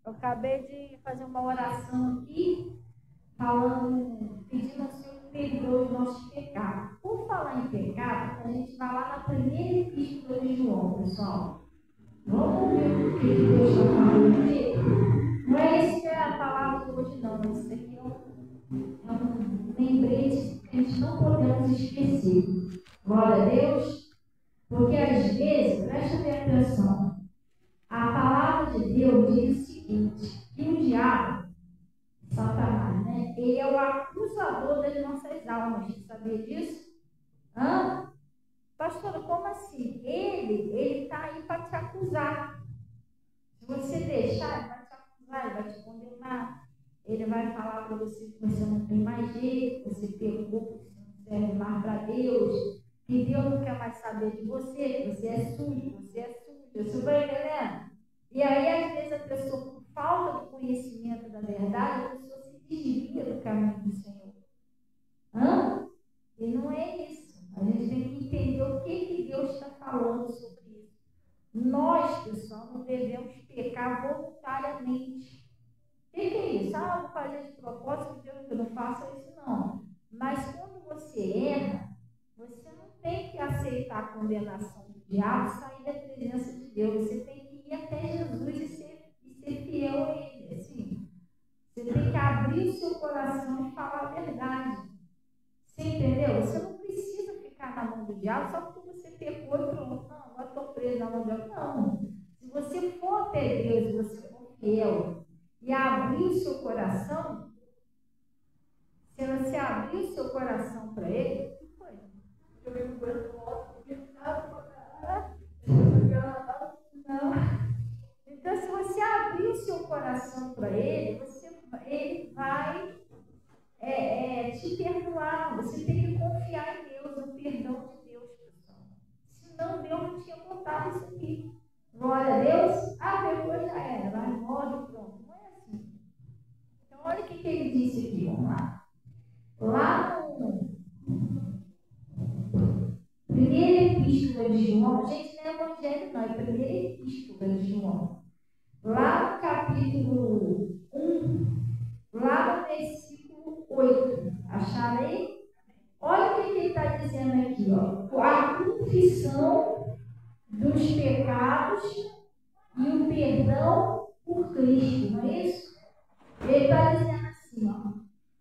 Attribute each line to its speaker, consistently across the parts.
Speaker 1: Eu acabei de fazer uma oração aqui, pedindo ao Senhor que perdoe os nossos pecados. Por falar em pecado, a gente vai lá na primeira epístola de João, pessoal. Vamos ver o que Deus está falando aqui. Não é isso que é a palavra de hoje, não. Isso aqui é um lembrete que a gente não podemos esquecer. Glória a Deus. Porque às vezes, presta bem atenção, a palavra de Deus diz o seguinte, que o diabo, Satanás, né? Ele é o acusador das nossas almas. Você sabia disso? Hã? Pastora, como assim? Ele está aí para te acusar. Se você deixar, ele vai te acusar, ele vai te condenar. Ele vai falar para você que você não tem mais jeito, que você pecou, que você não serve mais para Deus, que Deus não quer mais saber de você, que você é sujo, você é sujo. Você vai entendendo? E aí, às vezes, a pessoa, por falta do conhecimento da verdade, a pessoa se desvia do caminho do Senhor. Hã? E não é isso. A gente tem que entender o que Deus está falando sobre isso. Nós, pessoal, não devemos pecar voluntariamente. O que é isso? Ah, vou fazer de propósito, Deus, eu não faço isso, não. Mas quando você erra, você não tem que aceitar a condenação do diabo e sair da presença de Deus. Você tem que ir até Jesus e ser fiel a Ele. Assim, você tem que abrir o seu coração e falar a verdade. Você entendeu? Você não precisa ficar na mão do diabo só porque você pecou e pronto. Não, agora estou preso na mão do diabo. Não. Se você for até Deus, se você for fiel e abrir o seu coração, se você abrir o seu coração para Ele, o que foi? Não. Então, se você abrir o seu coração para Ele, Ele vai te perdoar. Você tem que confiar em Deus, no perdão de Deus, pessoal. Senão, Deus não tinha contado isso aqui. Glória a Deus. Ah, pegou, já era. Vai, morre, pronto. Não é assim. Então, olha o que ele disse aqui. Vamos lá. Lá no primeira epístola de João, gente, não é evangelho, não, é primeira epístola de João. Lá no capítulo 1, lá no versículo 8. Acharam aí? Olha o que ele está dizendo aqui, ó. A confissão dos pecados e o perdão por Cristo, não é isso? Ele está dizendo assim, ó.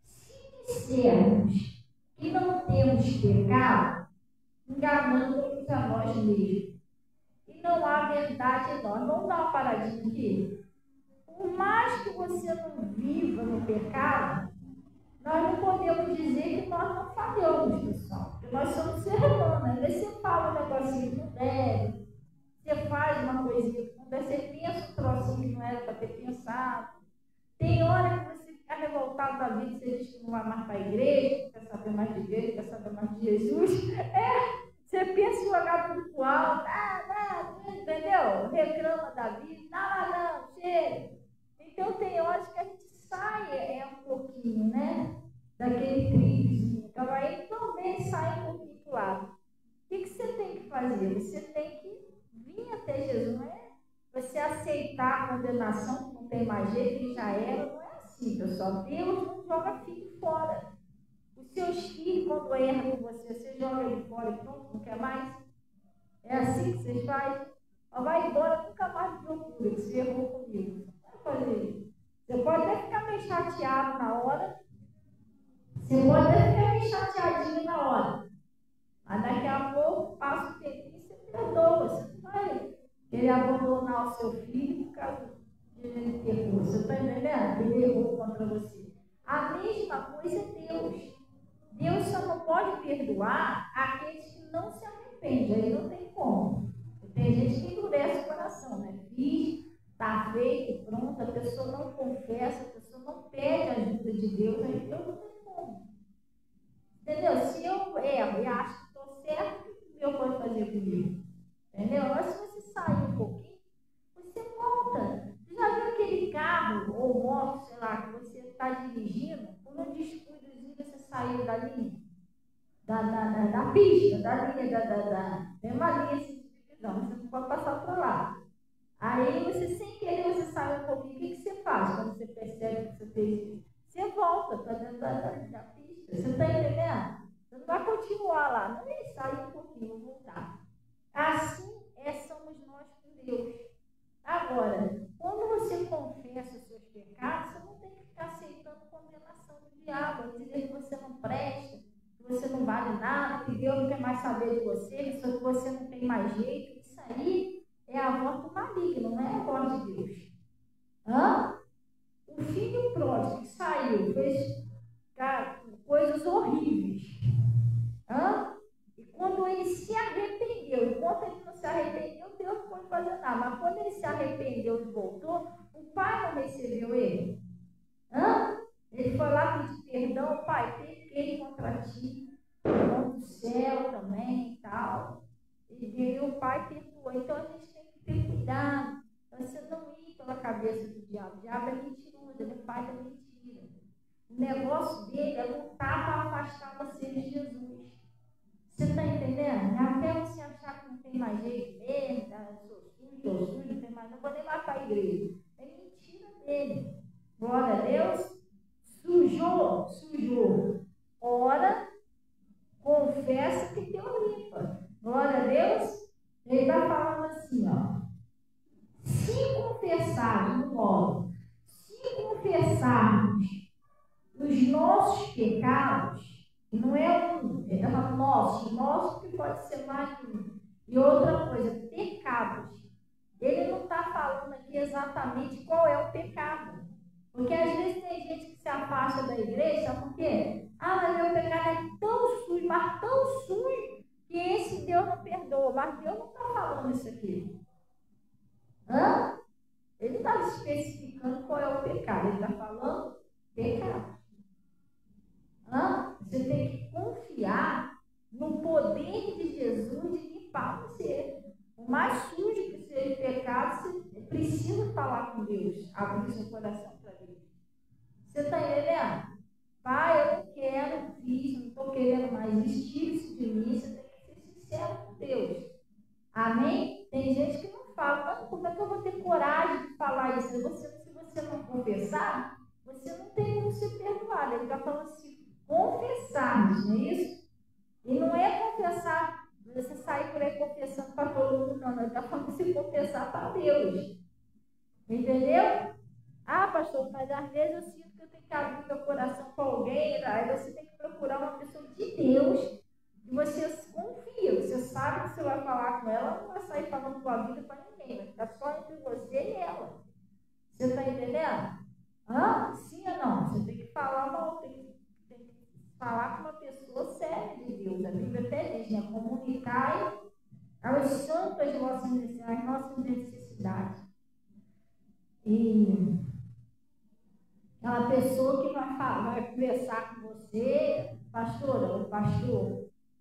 Speaker 1: Se dissermos que não temos pecado, enganamos a nós mesmos. E não há verdade em nós. Vamos dar uma paradinha aqui? Por mais que você não viva no pecado, nós não podemos dizer que nós não falhamos, pessoal. Porque nós somos seres humanos. Às vezes você fala um negocinho que não deve, você faz uma coisinha que não deve, você pensa um trocinho que não era para ter pensado. Tem hora que você fica revoltado da vida, você diz que não vai mais para a igreja, quer saber mais de Deus, quer saber mais de Jesus. Você pensa em jogar tudo pro alto, entendeu? Reclama da vida, não, chega. Então tem horas que a gente sai um pouquinho, né? Daquele trilhozinho. Então aí também sai um pouquinho pro lado. O que você tem que fazer? Você tem que vir até Jesus, não é? Você aceitar a condenação, que não tem mais jeito, que já era, não é assim, pessoal. Deus não joga filho fora. Os seus filhos, quando erram com você joga ele fora e pronto, não quer mais? É assim que vocês fazem? Vai embora, nunca mais me procura, que você errou comigo. Não vai fazer isso. Você pode até ficar meio chateado na hora. Você pode até ficar meio chateadinho na hora. Mas daqui a pouco, passa o tempo e você perdoa. Você não vai querer abandonar o seu filho por causa de ele ter errado. Você está entendendo? Ele errou contra você. A mesma coisa é Deus. Deus só não pode perdoar aqueles que não se arrependem. Aí não tem como. Tem gente que endurece o coração, né? Fiz, está feito, pronto, a pessoa não confessa, a pessoa não pede a ajuda de Deus, aí Deus não tem como. Entendeu? Se eu erro e acho que estou certo, o que Deus pode fazer comigo? Entendeu? Mas se você sair um pouquinho, você volta. Você já viu aquele carro ou moto, sei lá, que você está dirigindo, por um descuidozinho você saiu da linha? Da pista, da linha, tem uma linha assim de divisão, você não pode passar para lá. Aí você, sem querer, você sai um pouquinho, o que você que você fez isso. Você volta para dentro da pista. Você está entendendo? Você não vai continuar lá. Não é sair um pouquinho, vou voltar. Assim somos nós com Deus. Agora, quando você confessa os seus pecados, você não tem que ficar aceitando condenação do diabo, dizer que você não presta, que você não vale nada, que Deus não quer mais saber de você, que você não tem mais jeito. Isso aí é a voz do maligno, não é a voz de Deus. O filho pródigo que saiu, fez coisas horríveis. E quando ele se arrependeu, enquanto ele não se arrependeu, Deus não pode fazer nada. Mas quando ele se arrependeu e voltou, o pai não recebeu ele. Ele foi lá pedir perdão, pai, pequei contra ti, contra o céu também e tal. E o pai perdoou. Então a gente tem que ter cuidado. Você não ir pela cabeça do diabo. O diabo é mentiroso, ele é pai da mentira. O negócio dele é lutar para afastar você de Jesus. Você está entendendo? Até você achar que não tem mais jeito mesmo, eu sou sujo, não tem mais, não vou nem lá para a igreja. É mentira dele. Glória a Deus. Sujou. Ora, confessa que teu limpa. Glória a Deus. Ele está falando assim, ó. Se confessarmos os nossos pecados, não é um, ele está falando nosso que pode ser mais de um. E outra coisa, pecados. Ele não está falando aqui exatamente qual é o pecado. Porque às vezes tem gente que se afasta da igreja, sabe por quê? Mas meu pecado é tão sujo, mas tão sujo, que esse Deus não perdoa. Mas Deus não está falando isso aqui. Ele não está especificando qual é o pecado. Ele está falando pecado. Você tem que confiar no poder de Jesus de limpar você. O mais sujo que seja o pecado, você precisa falar com Deus, abrir seu coração para Deus. Você está entendendo? Pai, eu não quero, não estou querendo mais, tire-se de mim. Você tem que ser sincero com Deus. Amém? Tem gente que não fala, como é que eu vou ter coragem de falar isso? Se você não confessar, você não tem como ser perdoado. Ele está falando assim, confessarmos, não é isso? E não é confessar, você sair por aí confessando para todo mundo, não. Ele está falando assim, confessar para Deus. Entendeu? Pastor, mas às vezes eu sinto que eu tenho que abrir meu coração para alguém, aí você tem que procurar uma pessoa de Deus, e você confia, você sabe que você vai falar com ela, não vai sair falando com a vida para ninguém, vai ficar só entre você e ela. Você está entendendo? Sim ou não? Você tem que falar, tem que falar com uma pessoa séria de Deus. A Bíblia até diz, né? Comunicar aos santos as nossas necessidades. E aquela pessoa que vai conversar com você, pastor,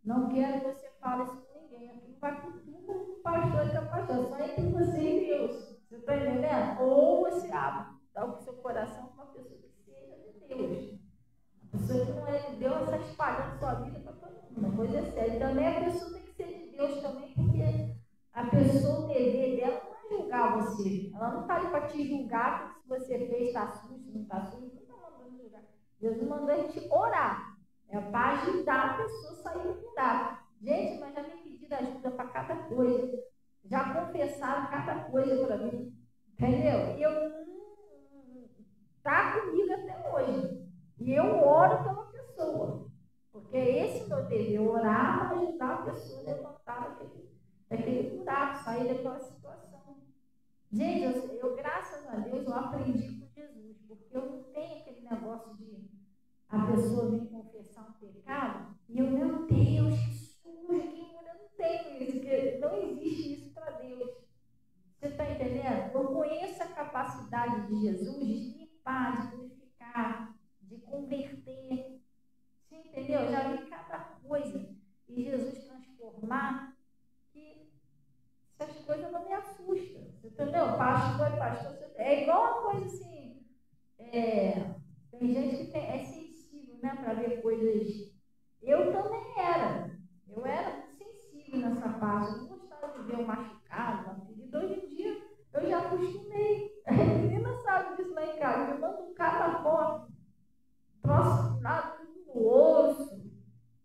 Speaker 1: não quero que você fale isso com ninguém. Aqui não vai com tudo, pastor, que é pastor, só entre você e Deus. Você está entendendo? Ou você abre, dá o seu coração para uma pessoa que seja de Deus. A pessoa que não é de Deus está espalhando sua vida para todo mundo. Uma coisa é séria. Também a pessoa tem que ser de Deus também, porque a pessoa, o dever dela não é julgar você. Ela não está ali para te julgar, porque se você fez, está sujo, se não está sujo, não está mandando julgar. Deus não mandou a gente orar. É para ajudar a pessoa a sair do buraco. Gente, mas já me pediram ajuda para cada coisa. Já confessaram cada coisa para mim. Entendeu? E eu está comigo até hoje. E eu oro pela pessoa. Porque esse é o meu dever, orar para ajudar a pessoa a levantar daquele buraco, sair daquela situação. Gente, eu graças a Deus, eu aprendi com Jesus. Porque eu não tenho aquele negócio de a pessoa vir confessar um pecado e eu, meu Deus, que sujo, que mulher, eu não tenho isso, porque não existe isso para Deus. Você está entendendo? Eu conheço a capacidade de Jesus de limpar, de purificar, de converter. Você entendeu? Eu já vi cada coisa e Jesus transformar, que essas coisas não me assustam. Você entendeu? Pastor, é igual uma coisa assim. Tem gente que é sensível, né, para ver coisas. Eu também era. Eu era sensível nessa parte. Eu não gostava de ver um machucado, uma ferida. Hoje em dia, eu já acostumei. A menina sabe disso lá em casa. eu mando um cara fora, troço lá no osso,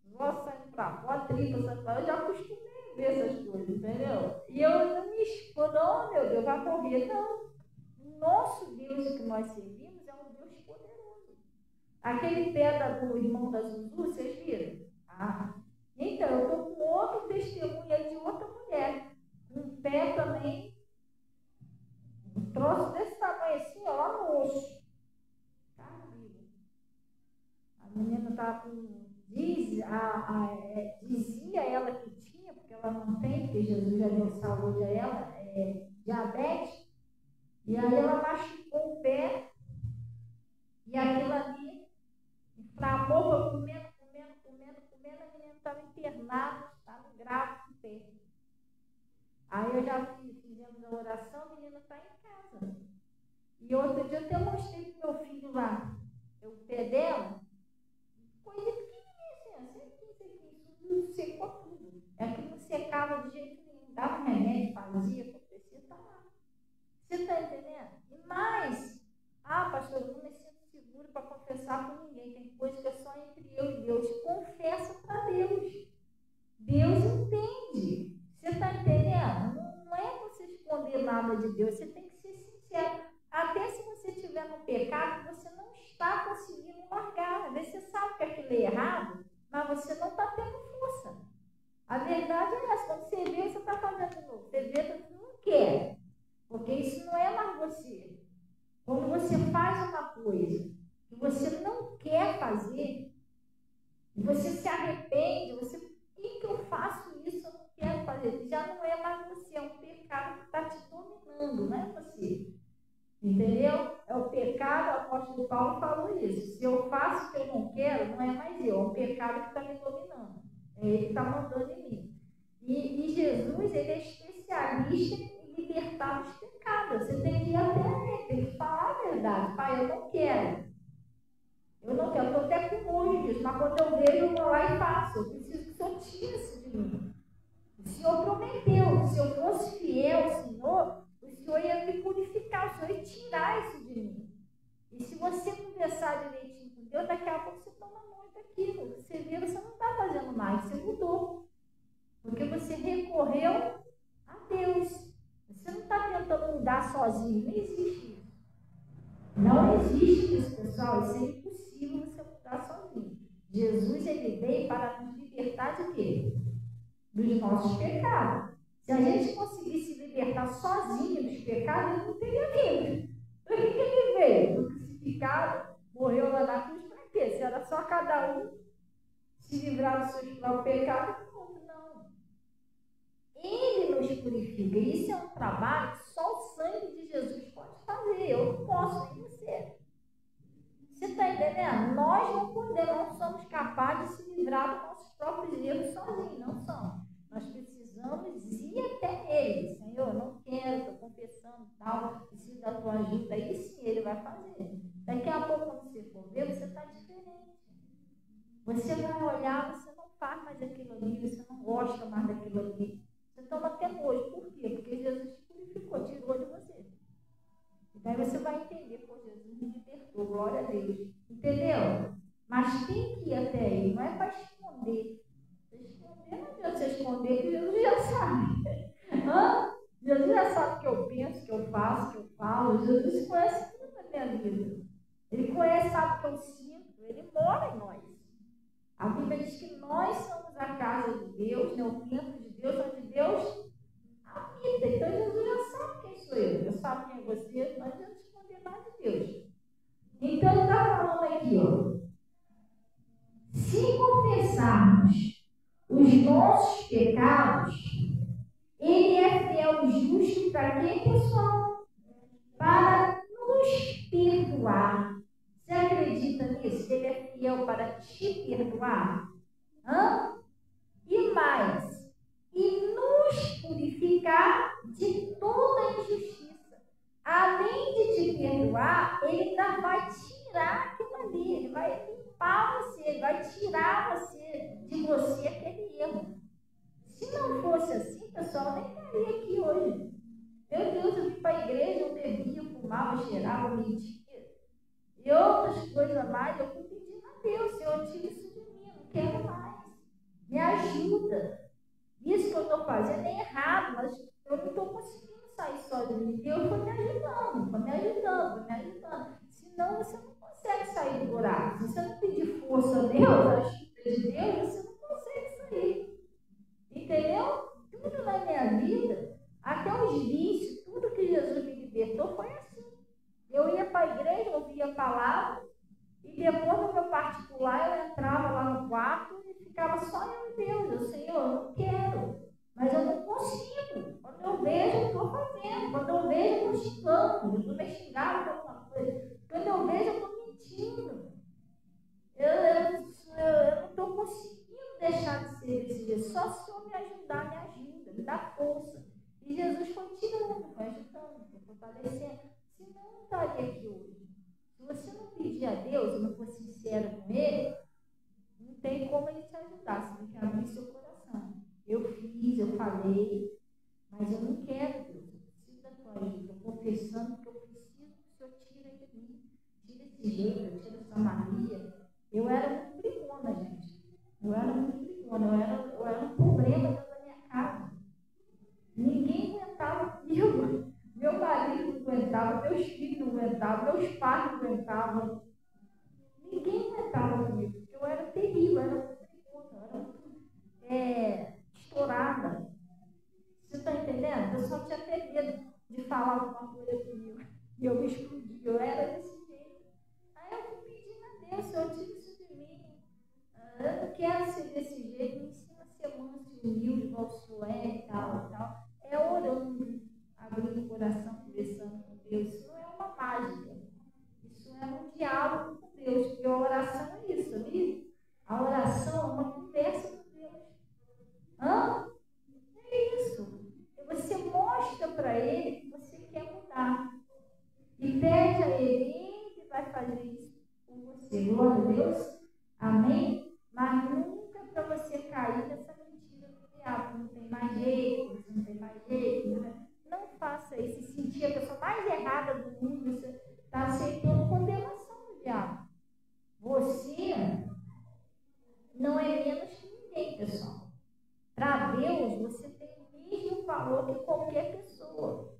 Speaker 1: os ossos saindo para fora, tripa saindo para fora, eu já acostumei a ver essas coisas, entendeu? E eu não me expondo, oh meu Deus, vai morrer. Não, o nosso Deus que nós servimos é um Deus poderoso. Aquele pé do irmão da Zuzu, vocês viram? Ah, então, eu estou com outro testemunho aí de outra mulher, um pé também, um troço desse tamanho assim, ó, lá no osso. Caramba. A menina estava com. Dizia ela que tinha, porque ela não tem, porque Jesus já deu saúde a ela, diabetes, e aí ela machucou o pé, e aquilo ali inflamou, foi comendo, a menina estava internada, estava grávida do pé. Aí eu já fizemos a oração, a menina está em casa. E outro dia eu até mostrei para o meu filho lá, o pé dela, coisa pequenininha, assim, secou tudo. É que não secava de jeito nenhum, dava remédio, fazia, acontecia, está lá. Você está entendendo? E mais, pastor, eu não me sinto seguro para confessar com ninguém, tem coisa que é só entre eu e Deus. Confessa para Deus. Deus entende. Você está entendendo? Não é você esconder nada de Deus, você tem que ser sincero. Até se você estiver no pecado, você não está conseguindo largar. Às vezes você sabe que aquilo é errado, mas você não está tendo força. A verdade é essa. Quando você vê, você está fazendo de novo. Você vê, você não quer. Porque isso não é mais você. Quando você faz uma coisa que você não quer fazer, você se arrepende, por que eu faço isso? Eu não quero fazer. Já não é mais você, é um pecado que está te dominando, não é você. Entendeu? É o pecado, o apóstolo Paulo falou isso. Se eu faço o que eu não quero, não é mais eu, é um pecado que está me dominando. É ele que está mandando em mim. E Jesus, ele é especialista em libertar os pecados. Você tem que ir até ele, tem que falar a verdade. Pai, eu não quero. Eu não quero, estou até com nojo disso, mas quando eu vejo, eu vou lá e faço. Eu preciso que o Senhor tire isso de mim. O Senhor prometeu que se eu fosse fiel ao Senhor, o Senhor ia me purificar, o Senhor ia tirar isso de mim. E se você conversar direitinho com Deus, daqui a pouco você toma muito daquilo. Você vê, você não está fazendo mais, você mudou. Porque você recorreu a Deus. Você não está tentando mudar sozinho, não existe isso. Não existe isso, pessoal, isso é impossível você mudar sozinho. Jesus, ele veio para nos libertar de quê? Dos nossos pecados. Se a gente conseguisse libertar sozinho dos pecados, ele não teria vindo. Para que ele veio? Foi crucificado, morreu lá na cruz, para quê? Se era só cada um se livrar dos seus próprios pecados, não. Ele nos purifica. Isso é um trabalho que só o sangue de Jesus pode fazer. Eu não posso, nem você. Você está entendendo? Nós não podemos, não somos capazes de se livrar dos nossos próprios erros sozinhos. Não somos. Nós precisamos ir até Ele. Senhor, não quero, estou confessando tal, preciso da tua ajuda. Aí sim, Ele vai fazer. Daqui a pouco, quando você for ver, você está diferente. Você vai olhar, você não faz mais aquilo ali, você não gosta mais daquilo ali. Você toma até nojo. Por quê? Porque Jesus te purificou, tirou de você. E daí você vai entender, pô, Jesus me libertou, glória a Deus. Entendeu? Mas tem que ir até Ele, não é para esconder. Esconder não adianta você esconder, que Jesus já sabe. Jesus já sabe o que eu penso, o que eu faço, o que eu falo. Jesus conhece tudo da minha vida. Ele conhece, sabe o que eu sinto, Ele mora em nós. A Bíblia diz que nós somos a casa de Deus, né, o templo de Deus, onde Deus habita. Então Jesus já sabe quem sou eu, já sabe quem é você, não adianta esconder nada de Deus. Então ele está falando aqui, ó. Se confessarmos os nossos pecados, Ele é fiel e justo para quê, pessoal? Para nos perdoar. Você acredita nisso? Ele é fiel para te perdoar? E mais, e nos purificar de toda injustiça. Além de te perdoar, Ele ainda vai tirar aquilo ali, Ele vai limpar você, Ele vai tirar de você aquele erro. Se não fosse assim, pessoal, eu nem estaria aqui hoje. Meu Deus, eu vim para a igreja, eu bebia, fumava, cheirava, mentia. E outras coisas mais, eu fui pedindo a Deus, Senhor, tira isso de mim, eu não quero mais. Me ajuda. Isso que eu estou fazendo é errado, mas eu não estou conseguindo sair só de mim. Deus foi me ajudando, foi me ajudando, foi me ajudando. Senão você não consegue sair do buraco. Se você não pedir força a Deus, a ajuda de Deus, você não consegue sair. Entendeu? Tudo na minha vida, até os vícios, tudo que Jesus me libertou foi assim. Eu ia para a igreja, ouvia a palavra, e depois no meu particular eu entrava lá no quarto e ficava só eu e Deus. Eu, Senhor, eu não quero, mas eu não consigo. Quando eu vejo, eu estou fazendo. Quando eu vejo, eu estou xingando. Eu estou me xingando por alguma coisa. Quando eu vejo, eu estou mentindo. Eu não estou conseguindo deixar de ser desse jeito. Só se o Senhor me ajudar, me ajuda, me dá força. E Jesus foi tirando, foi ajudando, foi fortalecendo. Senão eu não estaria aqui hoje. Se você não pedir a Deus e não for sincero com Ele, não tem como Ele te ajudar. Você tem que abrir seu coração. Eu fiz, eu falei, mas eu não quero, Deus. Eu preciso da tua ajuda. Estou confessando que eu preciso que o Senhor tire de mim. Tira esse jeito, tira essa mania. Eu era muito brigona, gente. Eu era muito brigona. Eu era um problema dentro da minha casa. Ninguém aguentava comigo. Meu marido não aguentava, meus filhos não aguentavam, meus pais não aguentavam. Ninguém aguentava comigo, porque eu era terrível, eu era muito brigona, eu era muito estourada. Você está entendendo? O pessoal tinha até medo de falar alguma coisa comigo. E eu me explodia, eu era desse jeito. Aí eu fui pedindo a Deus, Senhor, tira isso de mim. Eu não quero ser desse jeito, me ensina a ser manso e humilde, igual o Senhor é e tal, e tal. É orando, abrindo o coração, conversando com Deus. Isso não é uma mágica. Isso é um diálogo com Deus. Porque a oração é isso, sabia? A oração é uma conversa com Deus. Hã? É isso. Você mostra para Ele que você quer mudar. E pede a Ele vai fazer isso por você. Glória a Deus. Amém? Mas nunca para você cair nessa mentira do diabo. Não tem mais jeito, você não tem mais jeito. Não faça isso. Se sentir a pessoa mais errada do mundo, você está aceitando condenação do diabo. Você não é menos que ninguém, pessoal. Para Deus, você tem o mesmo valor que qualquer pessoa.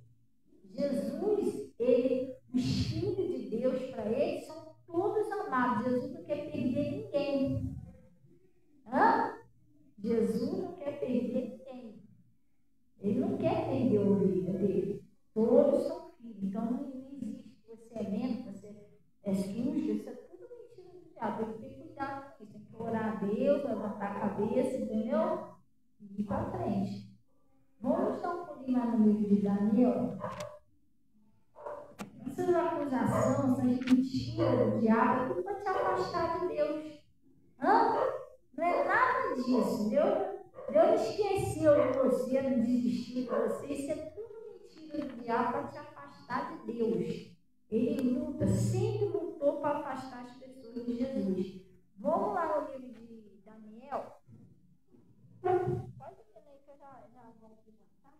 Speaker 1: Jesus, os filhos de Deus, para ele, são todos amados. Jesus não quer perder ninguém. Hã? Jesus não quer perder ninguém. Ele não quer perder a ovelha dele. Todos são filhos. Então não existe que você é menos, você é sujo, isso é tudo mentira do diabo. Tem que ter cuidado com isso. Tem que orar a Deus, levantar a cabeça, entendeu? E ir para frente. Vamos dar um pulinho lá no livro de Daniel. Essas acusações, essas mentiras do diabo, é tudo para te afastar de Deus. Hã? Não é nada disso. Deus esqueceu de você, não desistiu de você. Isso é tudo mentira do diabo para te afastar de Deus. Ele luta, sempre lutou para afastar as pessoas de Jesus. Vamos lá no livro de Daniel. Pode vir aí que eu já vou apresentar.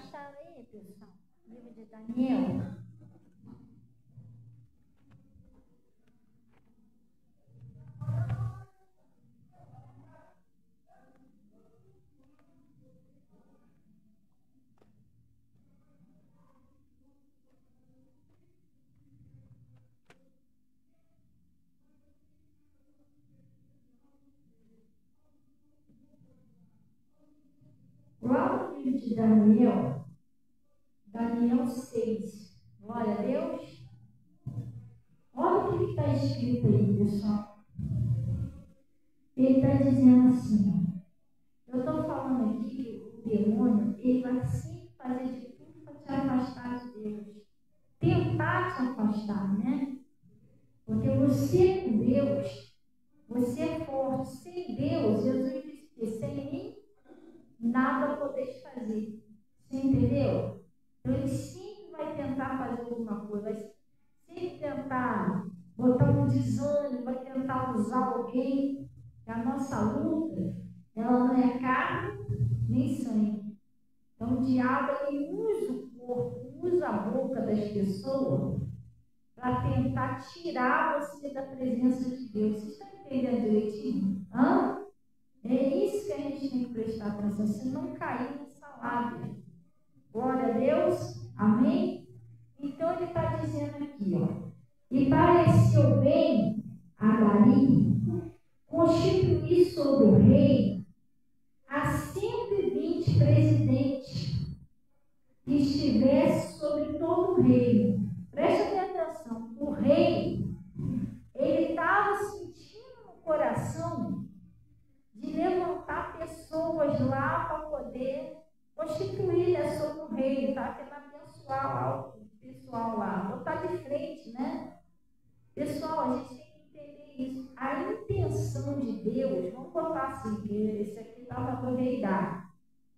Speaker 1: acharam aí, pessoal? Livro de Daniel. Lá no livro de Daniel, Daniel 6. Glória a Deus. Olha o que está escrito aí, pessoal. Ele está dizendo assim, eu estou falando aqui, o demônio, ele vai sempre fazer de tudo para te afastar de Deus. Tentar te afastar, né? Porque você com Deus, você é forte. Sem Deus, Jesus disse que sem mim, nada podeis fazer. Você entendeu? Então ele sempre vai tentar fazer alguma coisa, vai sempre tentar botar um desânimo, vai tentar usar alguém. A nossa luta, ela não é carne nem sangue. Então o diabo, ele usa o corpo, usa a boca das pessoas para tentar tirar você da presença de Deus. Vocês estão entendendo direitinho? Hã? É isso que a gente tem que prestar atenção, se não cair nessa lábia. Glória a Deus. Amém? Então ele está dizendo aqui, ó. E pareceu bem a Dario constituir sobre o rei a 120 presidentes que estivesse sobre todo o reino. Preste atenção, o rei, ele estava sentindo no coração de levantar pessoas lá para poder constituir sobre o reino, tá? Querendo abençoar lá o pessoal lá, botar de frente, né? Pessoal, a gente tem que entender isso. A intenção de Deus, vamos botar assim, que esse aqui estava para o rei dar.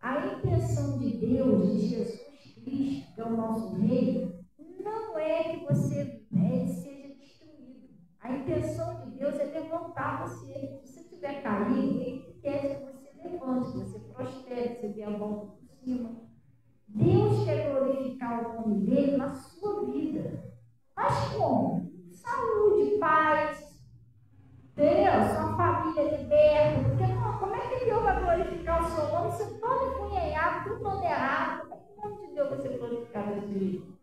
Speaker 1: A intenção de Deus, de Jesus Cristo, que é o nosso rei, não é que você seja destruído. A intenção de Deus é levantar você. Se você estiver caído, Ele quer que você levante, que você prospere, que você dê a volta por cima. Deus quer glorificar o nome dele na sua vida. Mas como? Saúde, paz, entendeu? Sua família liberta. Porque não, como é que Deus vai glorificar o seu nome? Você todo enfunheiado, tudo todo errado. Como é que o nome de Deus vai ser glorificado desse jeito?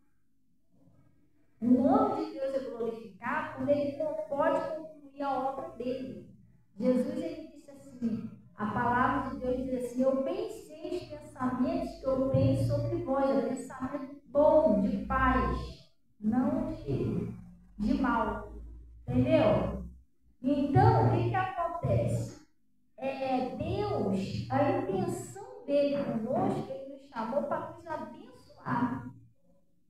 Speaker 1: O nome de Deus é glorificado quando ele não pode concluir a obra dele. Jesus, ele disse assim, a palavra de Deus diz assim, eu pensei os pensamentos que eu tenho sobre vós, é pensamento bom, de paz, não de mal. Entendeu? Então, o que acontece? Deus, a intenção dele conosco, ele nos chamou para nos abençoar.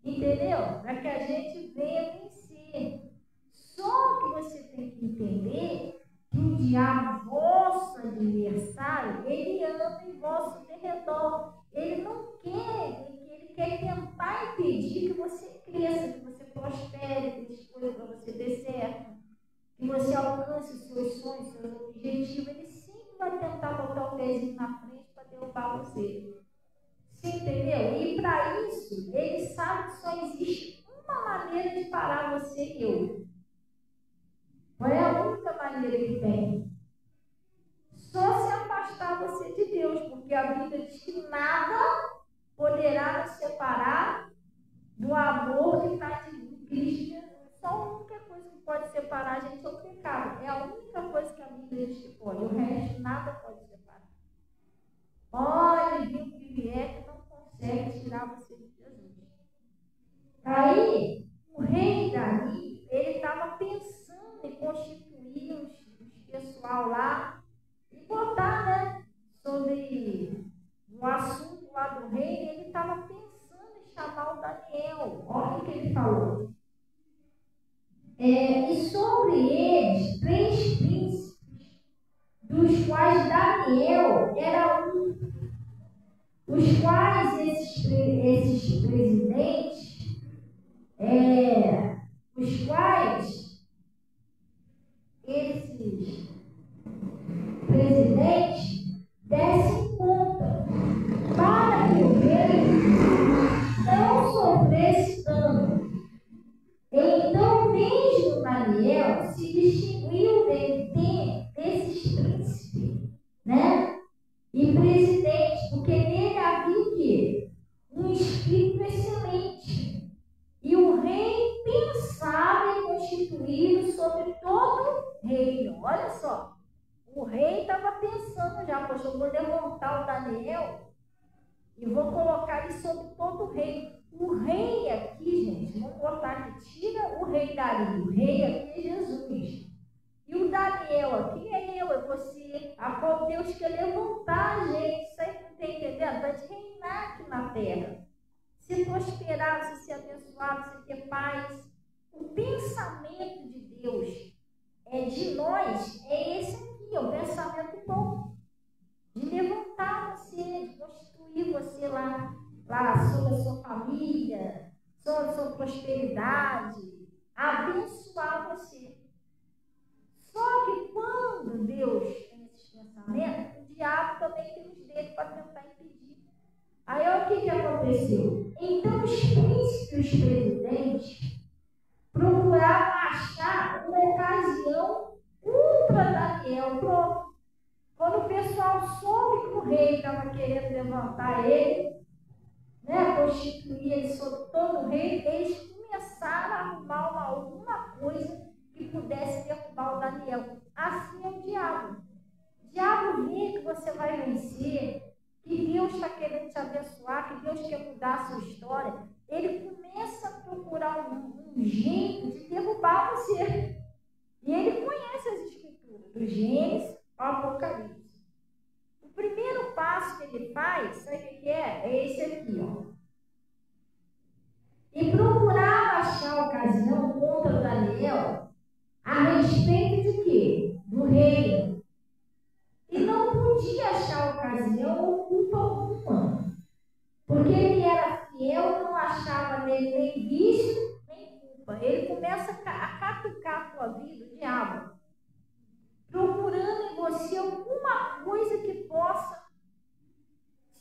Speaker 1: Entendeu? Para que a gente venha vencer. Só que você tem que entender que o diabo, vosso adversário, ele anda em vosso derredor. Ele não quer, ele quer tentar impedir que você cresça, que você prospere, que as coisas para você dê certo, que você alcance os seus sonhos, seus objetivos. Ele sempre vai tentar botar o pezinho na frente para derrubar você. Você entendeu? E para isso, ele sabe que só existe uma maneira de parar você e eu. Qual é a única maneira que tem? Só se afastar você de Deus, porque a Bíblia diz que nada poderá nos separar do amor que está de Cristo Jesus. Só a única coisa que pode separar a gente é o pecado. É a única coisa que a Bíblia diz que pode. O resto, nada pode separar. Olha, viu o que vier, que não consegue tirar você de Jesus. Aí, o rei Dario, ele estava pensando em constituir os pessoal lá e botar, né, sobre o assunto lá do rei. Ele estava pensando em chamar o Daniel. Olha o que ele falou. E sobre eles, 3 príncipes, dos quais Daniel era um. Os quais esses presidentes, os quais esses presidentes dessem conta para que o rei desses príncipes, né? E presidentes, porque nele havia o quê? Um espírito excelente. E o rei pensava em constituí-lo sobre todo o reino. Olha só, o rei estava pensando já, poxa, eu vou levantar o Daniel e vou colocar ele sobre todo o reino. O rei aqui, gente, vamos botar aqui, tira o rei Dario, o rei aqui é Jesus. E o Daniel aqui é eu, é você, a qual Deus quer levantar a gente, isso aí não está entendendo? Para reinar aqui na terra. Se prosperar, se ser abençoado, se ter paz. O pensamento de Deus de nós é esse aqui, é o pensamento bom. De levantar você, de constituir você lá sobre a sua família, sobre a sua prosperidade, abençoar você. Só que quando Deus tem esses pensamentos, o diabo também tem os dedos para tentar impedir. Aí olha o que aconteceu. Então os príncipes e os presidentes procuravam achar uma ocasião contra Daniel. Pronto. Quando o pessoal soube que o rei estava querendo levantar ele, né, constituir ele sobre todo o rei, eles começaram a arrumar alguma coisa que pudesse derrubar o Daniel. Assim é o diabo. O diabo vê que você vai vencer, que Deus está querendo te abençoar, que Deus quer mudar a sua história. Ele começa a procurar um jeito de derrubar você. E ele conhece as escrituras, do Gênesis ao Apocalipse. O primeiro passo que ele faz, sabe o que é? É esse aqui, ó. E procurava achar ocasião contra Daniel a respeito de quê? Do reino. E não podia achar ocasião ou culpa alguma. Porque ele era fiel, não achava nele nem vício, nem culpa. Ele começa a catucar a tua vida, o diabo, procurando em você alguma coisa que possa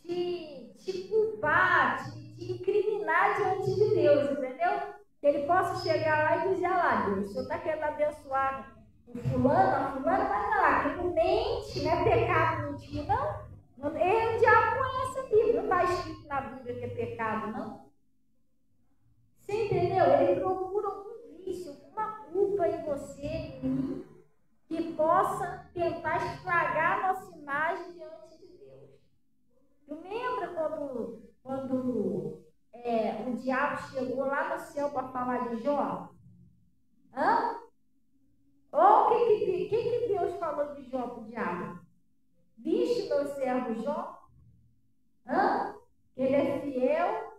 Speaker 1: te culpar, te incriminar diante de Deus, entendeu? Que ele possa chegar lá e dizer, lá, Deus, o Senhor está querendo abençoar o fulano, a fulana, mas não lá, que não mente, não é pecado mentir, não. O diabo conhece a Bíblia, não está escrito na Bíblia que é pecado, não. Você entendeu? Ele procura algum vício, alguma culpa em você, em mim, que possa tentar estragar a nossa imagem diante de Deus. Tu lembra quando o diabo chegou lá no céu para falar de Jó? Hã? Ou o que Deus falou de Jó para o diabo? Viste meu servo Jó? Hã? Ele é fiel,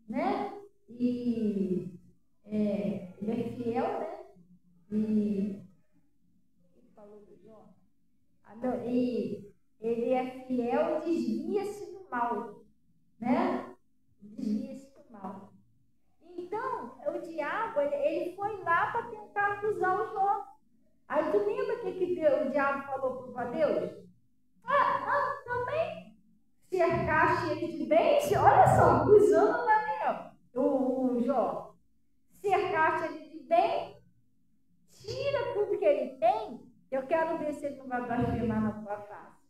Speaker 1: né? E ele é fiel, né? E falou de Jó? E ele é fiel e desvia-se do mal, né? Desvia-se do mal. Então, o diabo, ele foi lá para tentar acusar o Jó. Aí tu lembra o que o diabo falou para Deus? Também cercaste ele de bens, olha só, acusando Daniel, o Jó. Cercaste ele de bem, tira tudo que ele tem, eu quero ver se ele não vai blasfemar na tua face.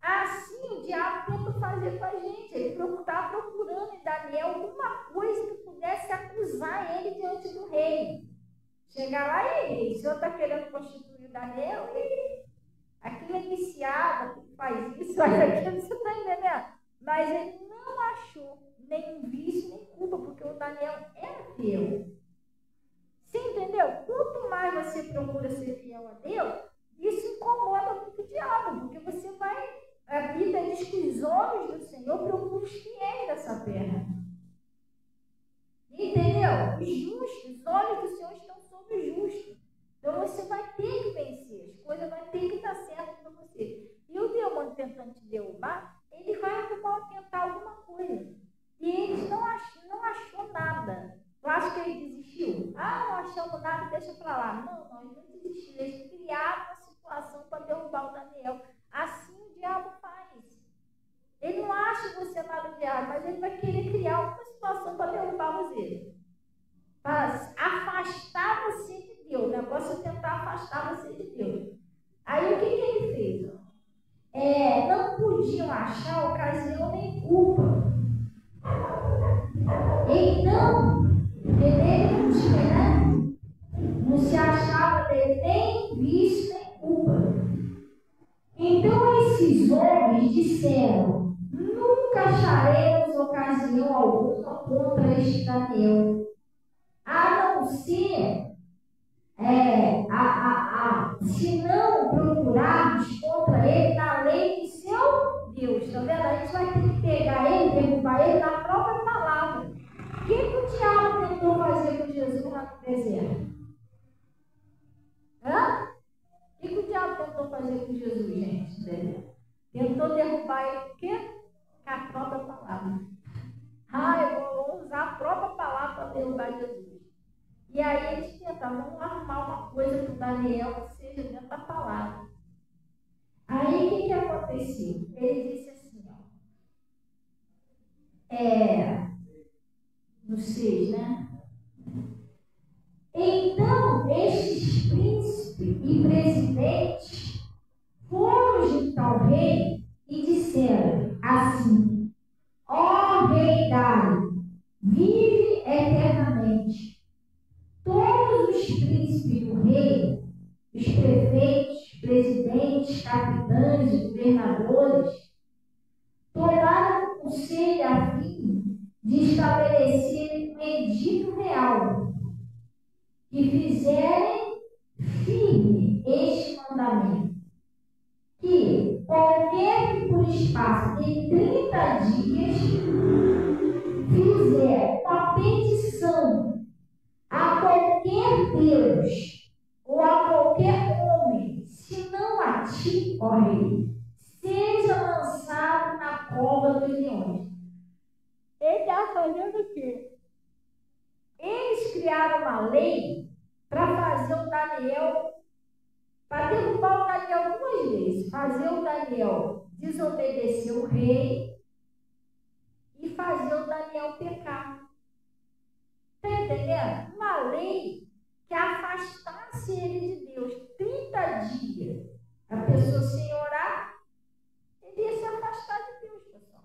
Speaker 1: Assim o diabo tenta fazer com a gente. Ele está procurando em Daniel alguma coisa que pudesse acusar ele diante do rei. Chegar lá e rei, o senhor está querendo constituir Daniel? E aquilo é viciado, aquilo faz isso, faz aquilo, você está entendendo? Mas ele não achou nem vício, nem culpa, porque o Daniel era fiel. Você entendeu? Quanto mais você procura ser fiel a Deus, isso incomoda muito o diabo, porque você vai... A Bíblia diz que os olhos do Senhor procuram os fiéis dessa terra. Entendeu? Os justos, os olhos do Senhor estão sobre os justos. Então você vai ter que vencer, as coisas vão ter que dar certo para você. E o demônio tentando te derrubar, ele vai tentar alguma coisa. E eles não achou nada. Tu acha que ele desistiu? Não achamos nada, deixa para lá. Não, eles não desistiram. Eles criaram uma situação para derrubar o Daniel. Assim o diabo faz. Ele não acha você nada de diabo, mas ele vai querer criar uma situação para derrubar você. Para afastar você de Deus. O negócio é tentar afastar você de Deus. não podiam achar ocasião nem culpa. Então, ele não tinha, né? Não se achava dele nem vício nem culpa. Então esses homens disseram: nunca acharemos ocasião alguma contra este Daniel, a não ser se não procurarmos contra ele na lei de seu Deus. Está vendo? A gente vai ter que pegar ele, derrubar ele na própria palavra. O que o diabo tentou fazer com Jesus lá no deserto? O que o diabo tentou fazer com Jesus, gente? Tentou derrubar ele com quê? Com a própria palavra. Eu vou usar a própria palavra para derrubar Jesus. E aí eles tentavam arrumar uma coisa para o Daniel que seja dentro da palavra. Aí o que aconteceu? Ele disse assim, no 6, né? Então, estes príncipes e presidentes foram junto ao rei e disseram assim: ó rei Dário, vive eternamente. Todos os príncipes do rei, os prefeitos, presidentes, capitães e governadores, tomaram conselho a fim de estabelecer um edito real que fizerem firme este mandamento, que qualquer que por espaço de 30 dias fizer uma petição a qualquer Deus ou a qualquer homem, se não a ti, ó rei, seja lançado na cova dos leões. Ele está fazendo o quê? Eles criaram uma lei para fazer o Daniel, para derrubar o Daniel duas vezes, fazer o Daniel desobedecer o rei e fazer o Daniel pecar. Está entendendo? Uma lei que afastasse ele de Deus. 30 dias. A pessoa sem orar, ele ia se afastar de Deus, pessoal.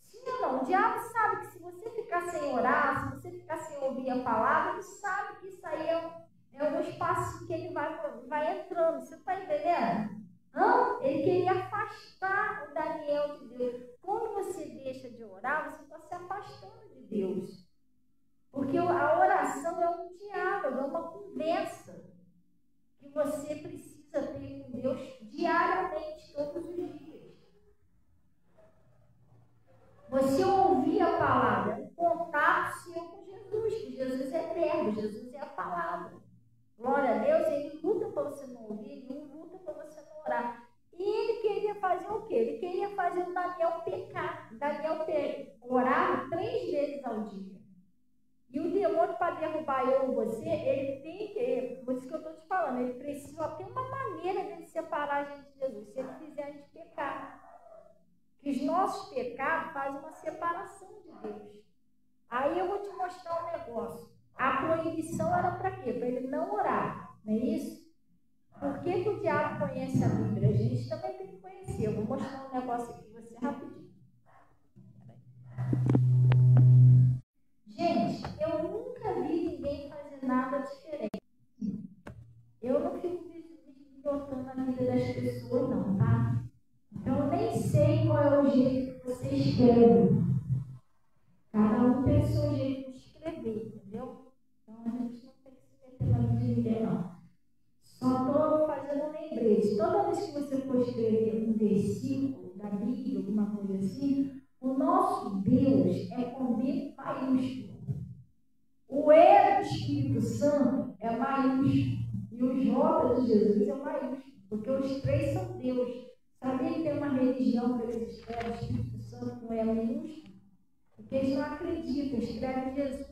Speaker 1: Sim ou não? O diabo sabe que se você ficar sem orar, se você ficar sem ouvir a palavra, ele sabe que isso aí é um espaço que ele vai entrando. Você está entendendo? Não? Ele queria afastar o Daniel de Deus. Quando você deixa de orar, você está se afastando de Deus. Porque a oração é um diálogo, é uma conversa que você precisa ter com Deus diariamente, todos os dias. Você ouvir a palavra, um contato seu com Jesus, que Jesus é verbo, Jesus é a palavra. Glória a Deus, ele luta para você não ouvir, ele não luta para você não orar. E ele queria fazer o quê? Ele queria fazer o Daniel pecar. Daniel orava 3 vezes ao dia. E o demônio, para derrubar eu ou você, ele tem que, por isso que eu estou te falando, ele precisa ter uma maneira de separar a gente de Jesus, se ele fizer a gente pecar. Que os nossos pecados fazem uma separação de Deus. Aí eu vou te mostrar um negócio. A proibição era para quê? Para ele não orar, não é isso? Por que o diabo conhece a Bíblia? A gente também tem que conhecer. Eu vou mostrar um negócio aqui para você rapidinho. Gente, eu nunca vi ninguém fazer nada diferente. Eu não fico botando na vida das pessoas, não, tá? Então, eu nem sei qual é o jeito que você escreve. Cada um tem o seu jeito de escrever, entendeu? Então, a gente não tem que se meter na vida de ninguém, não. Só estou fazendo um lembrete. Toda vez que você for escrever um versículo da Bíblia, alguma coisa assim, o nosso Deus é com B maiúsculo. O E do Espírito Santo é maiúsculo. E o J de Jesus é maiúsculo. Porque os 3 são Deus. Sabia que tem uma religião que eles escrevem o Espírito Santo com E maiúsculo? Porque eles não acreditam. Escrevem Jesus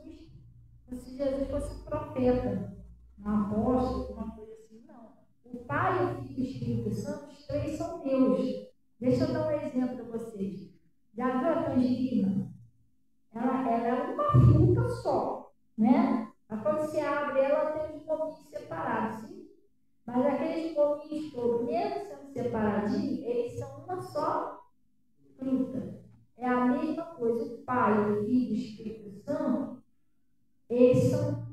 Speaker 1: como se Jesus fosse um profeta, um apóstolo, uma coisa assim. Não. O Pai, o Filho e o Espírito Santo, os 3 são Deus. Deixa eu dar um exemplo para vocês. Já viu a tangerina? Ela é uma fruta só, né? Mas quando você abre ela, tem os gominhos separados, sim? Mas aqueles gominhos todos, mesmo sendo separadinho, eles são uma só fruta. É a mesma coisa. O Pai, o Filho e o Espírito Santo, eles são,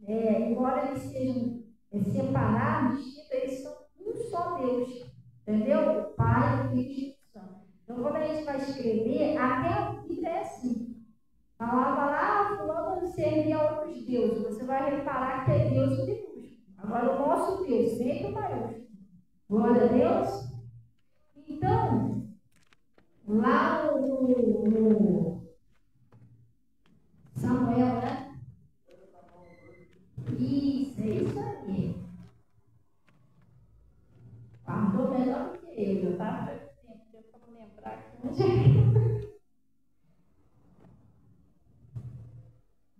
Speaker 1: embora eles sejam separados, eles são um só Deus. Entendeu? O Pai, o Filho e o Espírito Santo. Então, quando a gente vai escrever, até a Bíblia é assim. Falava lá, fulano servia a outros deuses. Você vai reparar que é Deus minúsculo. Agora, o nosso Deus sempre maiúsculo. Glória a Deus. Então, lá no Samuel, né? Isso, é isso aí. Guardou melhor do que eu. Eu estava perdendo tempo para me lembrar aqui onde é.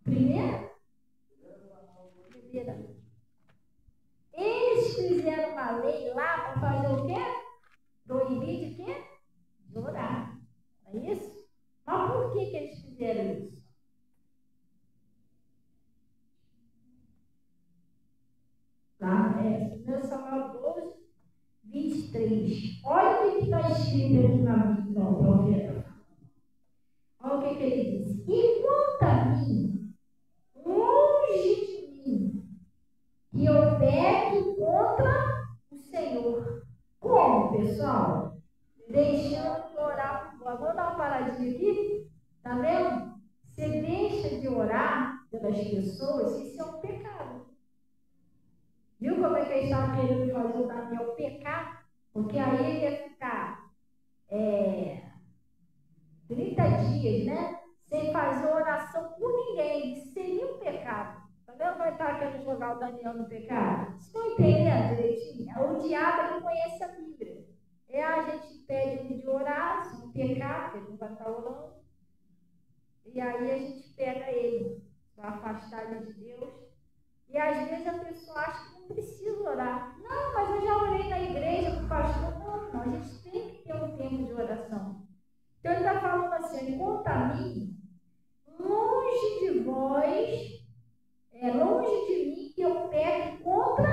Speaker 1: Primeira. Eles fizeram uma lei lá para fazer o quê? Proibir de quê? De orar. Não é isso? Mas por que eles fizeram isso? Tá? 1 Samuel 12, 23. Olha o que está escrito aqui na Bíblia, o profeta. Olha o que ele diz. E quanto a mim, longe de mim, que eu peque contra o Senhor. Como, pessoal? Deixando de orar por vós. Vamos dar uma paradinha aqui? Tá vendo? Você deixa de orar pelas pessoas, isso é um pecado. Viu como é que eles estavam querendo fazer o Daniel pecar? Porque aí ele ia ficar 30 dias, né? Sem fazer oração por ninguém. Isso seria um pecado. Tá vendo? Vai estar querendo jogar o Daniel no pecado? Vocês estão entendendo direitinho? O diabo, ele conhece a Bíblia. A gente pede ele de orar, se não pecar, porque ele não vai estar orando. E aí a gente pega ele para afastar ele de Deus. E às vezes a pessoa acha que não precisa orar. Não, mas eu já orei na igreja com o pastor. Não, a gente tem que ter um tempo de oração. Então ele está falando assim, quanto a mim, longe de vós, longe de mim que eu peque contra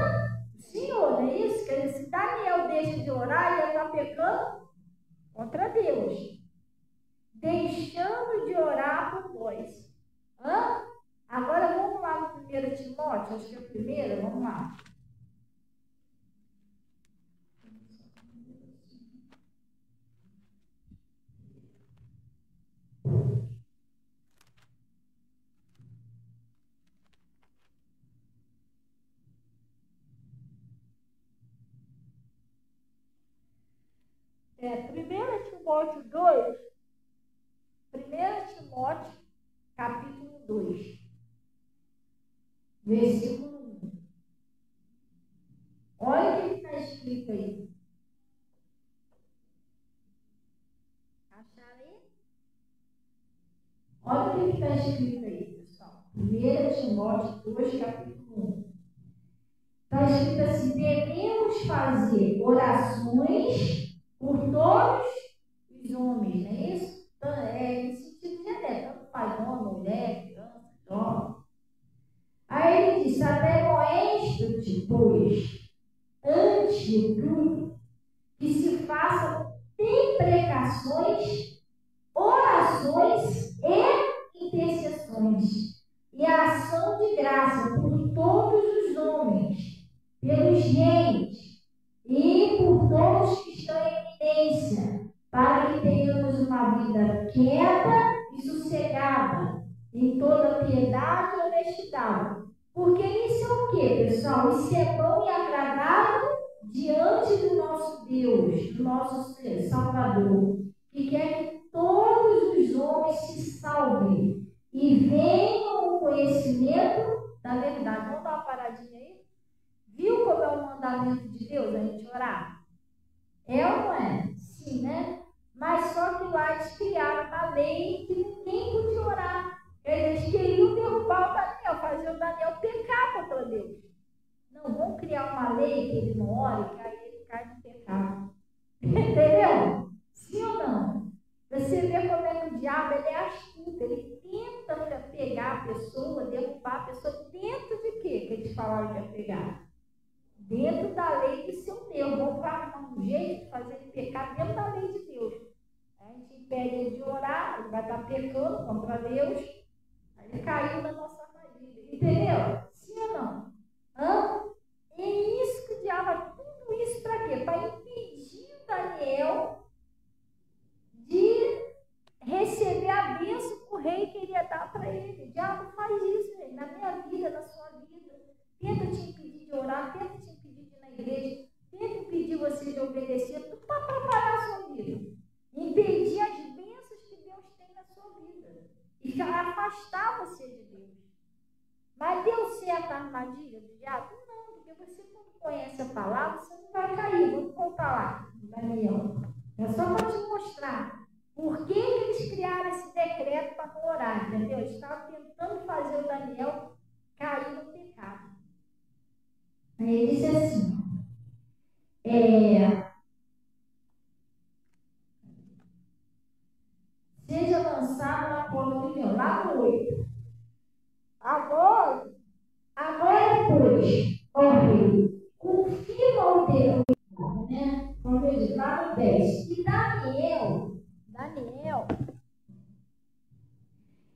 Speaker 1: o Senhor, não é isso? Quer dizer, se Daniel deixa de orar, ele está pecando contra Deus. Deixando de orar por vós. Agora vamos lá no 1 Timóteo, acho que é o primeiro, vamos lá. Primeiro Timóteo 2, 1 Timóteo, capítulo 2, versículo 1. Olha o que está escrito aí. Acharam aí? Olha o que está escrito aí, pessoal. 1 Timóteo 2, capítulo 1. Está escrito assim, devemos fazer orações por todos os homens, não é isso? No sentido genérico, tanto faz homem, mulher, criança, jovem. Aí ele diz, admoesto-te, pois, antes de tudo, que se façam imprecações, orações e intercessões, e a ação de graça por todos os homens, pelos reis e por todos que estão em eminência, para que tenhamos uma vida quieta e sossegada, em toda piedade e honestidade. Porque isso é o quê, pessoal? Isso é bom e agradável diante do nosso Deus, do nosso Salvador, que quer que todos os homens se salvem e venham ao conhecimento da verdade. Vamos dar uma paradinha aí? Viu como é o mandamento de Deus a gente orar? É ou não é? Sim, né? Mas só que lá eles criaram uma lei que ninguém podia orar. Eles queriam derrubar o Daniel, fazer o Daniel pecar contra Deus. Não, vão criar uma lei que ele não ore, que aí ele cai no pecado. Entendeu? Sim ou não? Você vê como é que o diabo ele é astuto, ele tenta pegar a pessoa, derrubar a pessoa dentro de quê que eles falaram que ia pegar? Dentro da lei do seu Deus. Vamos arrumar um jeito pecar dentro da lei de Deus. A gente impede ele de orar, ele vai estar pecando contra Deus, aí ele caiu na nossa armadilha. Entendeu? Sim ou não? É isso que o diabo, tudo isso para quê? Para impedir o Daniel de receber a bênção que o rei queria dar para ele. O diabo faz isso, gente, na minha vida, na sua vida. Tenta te impedir de orar, tenta te impedir de ir na igreja, tenta impedir você de obedecer, tudo para atrapalhar a sua vida. Impedir as bênçãos que Deus tem na sua vida. E já afastar você de Deus. Mas deu certo a armadilha do diabo? Não, porque você, quando conhece a palavra, você não vai cair. Vamos voltar lá, Daniel. É só para te mostrar por que eles criaram esse decreto para não orar, entendeu? Eles estavam tentando fazer o Daniel cair no pecado. Aí ele disse assim, seja lançado na cova do leão, lá no 8. Agora, pois, ó rei, confirma o teu, né? Vamos ver, lá no 10.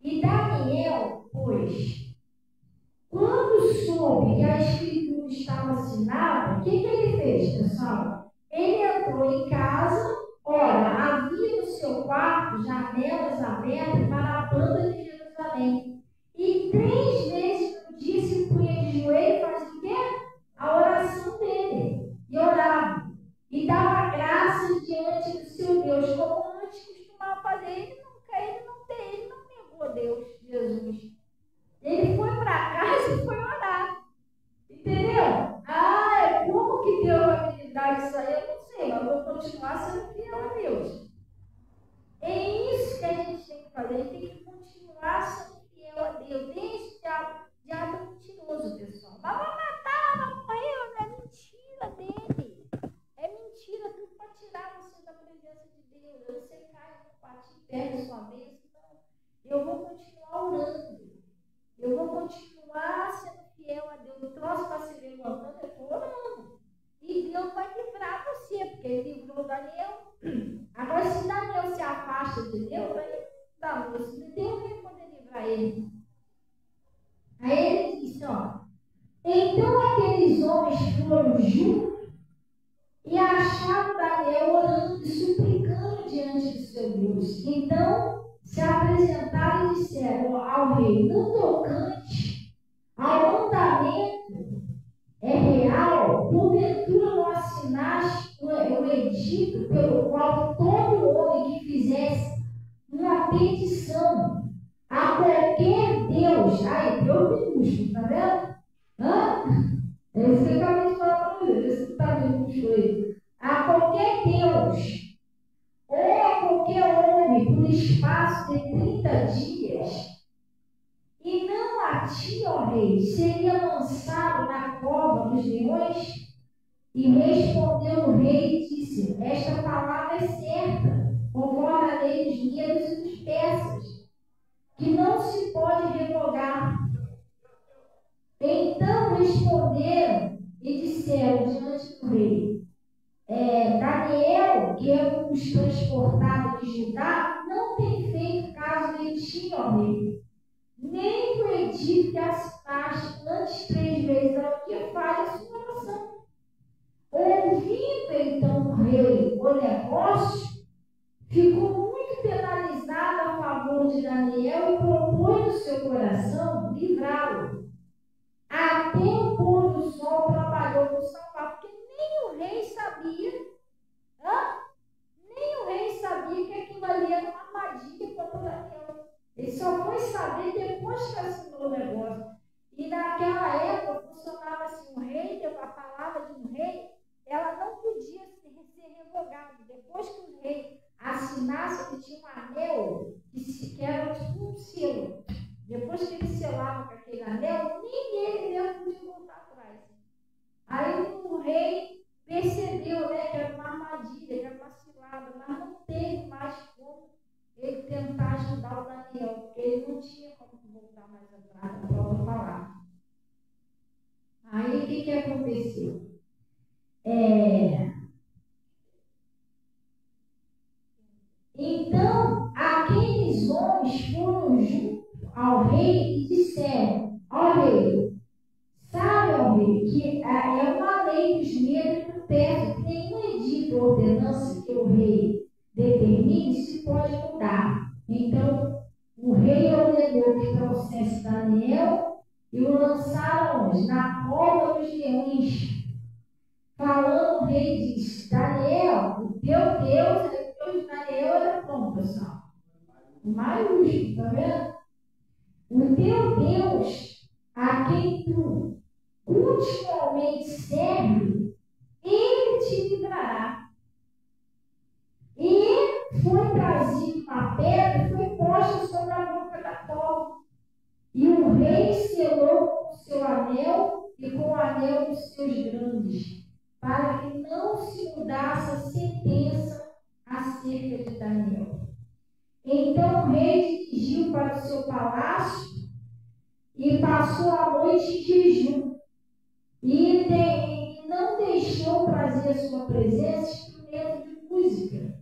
Speaker 1: E Daniel, pois, quando soube que a escritura estava assinada, o que ele fez, pessoal? Ele entrou em casa, ora, havia no seu quarto janelas abertas para a banda de Jerusalém. E 3 vezes no dia se punha de joelho e fazia o quê? A oração dele. E orava. E dava graças diante do seu Deus, como antes costumava fazer. Ele não negou a Deus, Jesus. Ele foi para casa e foi orar. Entendeu? Como que Deus vai me dar isso aí? Eu não sei, mas eu vou continuar sendo fiel a Deus. É isso que a gente tem que fazer. A gente tem que continuar sendo fiel a Deus. Deixa o diabo é mentiroso, pessoal. Mas vai matar, vai morrer, é mentira dele. É mentira, tudo para tirar você da presença de Deus. Você cai no quarto e perde sua bênção. Eu vou continuar orando. Eu vou continuar sendo fiel a Deus. O troço está se levantando, eu estou orando. E Deus vai livrar você, porque ele livrou Daniel. Agora, se Daniel se afasta de Deus, aí dá moço. Deus vai poder livrar ele. Aí ele disse, então aqueles homens foram juntos e acharam Daniel orando e suplicando diante do seu Deus. Então, se apresentaram e disseram ao rei, no tocante ao mandamento real, porventura não assinaste o edito pelo qual todo homem que fizesse uma petição a qualquer Deus, aí Deus minúsculo, tá vendo? Eu sei que eu acabei de falar para você, vê se está minúsculo aí. A qualquer Deus, ou a qualquer homem, por espaço de 30 dias, e não a ti, ó rei, seria lançado na cova dos leões? E respondeu o rei e disse, esta palavra é certa, conforme a lei dos medos e dos persas, que não se pode revogar. Então responderam e disseram diante do rei, Daniel, que é um dos transportados de Judá, não tem feito caso de ti, ó rei. Nem o edito que assinaste antes 3 vezes ao dia faz a sua oração. Ouvindo então o rei o negócio, ficou muito penalizado a favor de Daniel e propôs no seu coração livrá-lo. Até o pôr do sol trabalhou por salvar, porque nem o rei sabia, que aquilo ali era uma armadilha contra Daniel. Ele só foi saber depois que assinou o negócio. E naquela época funcionava assim, o rei, a palavra de um rei, ela não podia ser revogada. Depois que o rei assinasse, ele tinha um anel que era tipo um selo. Depois que ele selava com aquele anel, nem ele mesmo podia voltar atrás. Aí o rei percebeu, que era uma armadilha, que era uma cilada, mas não teve mais como ele tentar ajudar o Daniel, porque ele não tinha como voltar mais atrás da própria palavra. Aí o que aconteceu? o rei determine, se pode mudar. Então, o rei ordenou que trouxesse Daniel e o lançaram onde? Na cova dos leões. Falando, o rei disse: Daniel, o teu Deus, o Deus de Daniel era como, pessoal? O maiúsculo, tá vendo? O teu Deus, a quem tu continuamente serve, ele te livrará. E foi trazido uma pedra e foi posta sobre a boca da cova. E o rei selou com o seu anel e com o anel dos seus grandes, para que não se mudasse a sentença acerca de Daniel. Então o rei dirigiu para o seu palácio e passou a noite em jejum. E não deixou trazer à sua presença instrumento de música.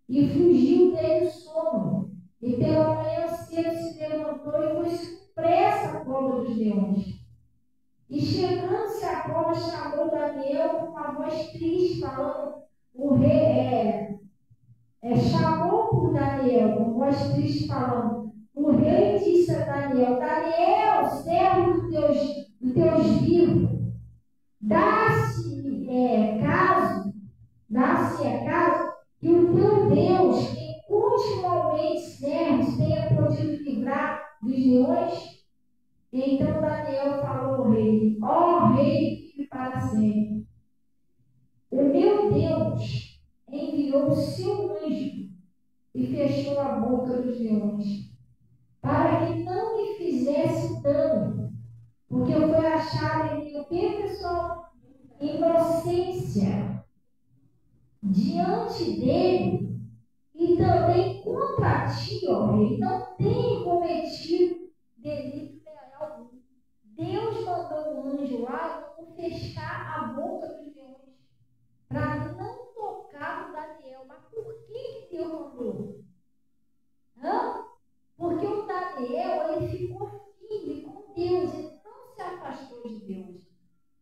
Speaker 1: E fugiu dele o sono. E pela manhã cedo se levantou e foi pressa à cova dos leões. E chegando-se à cova, chamou Daniel com uma voz triste, falando, o rei chamou por Daniel com voz triste, falando, o rei disse a Daniel, Daniel, servo dos teus vivos, dá-se acaso que o teu Deus, quem continuamente serves, tenha podido livrar dos leões? Então Daniel falou ao rei, ó rei, vive para sempre. O meu Deus enviou o seu anjo e fechou a boca dos leões, para que não me fizesse dano, porque foi achado em mim o que, pessoal? Inocência diante dele, e também contra ti, ó rei, não tenho cometido delito algum. Deus mandou um anjo lá e fechar a boca dos leões, para não tocar o Daniel. Mas por que Deus mandou? Porque o Daniel, ele ficou firme com Deus, ele não se afastou de Deus.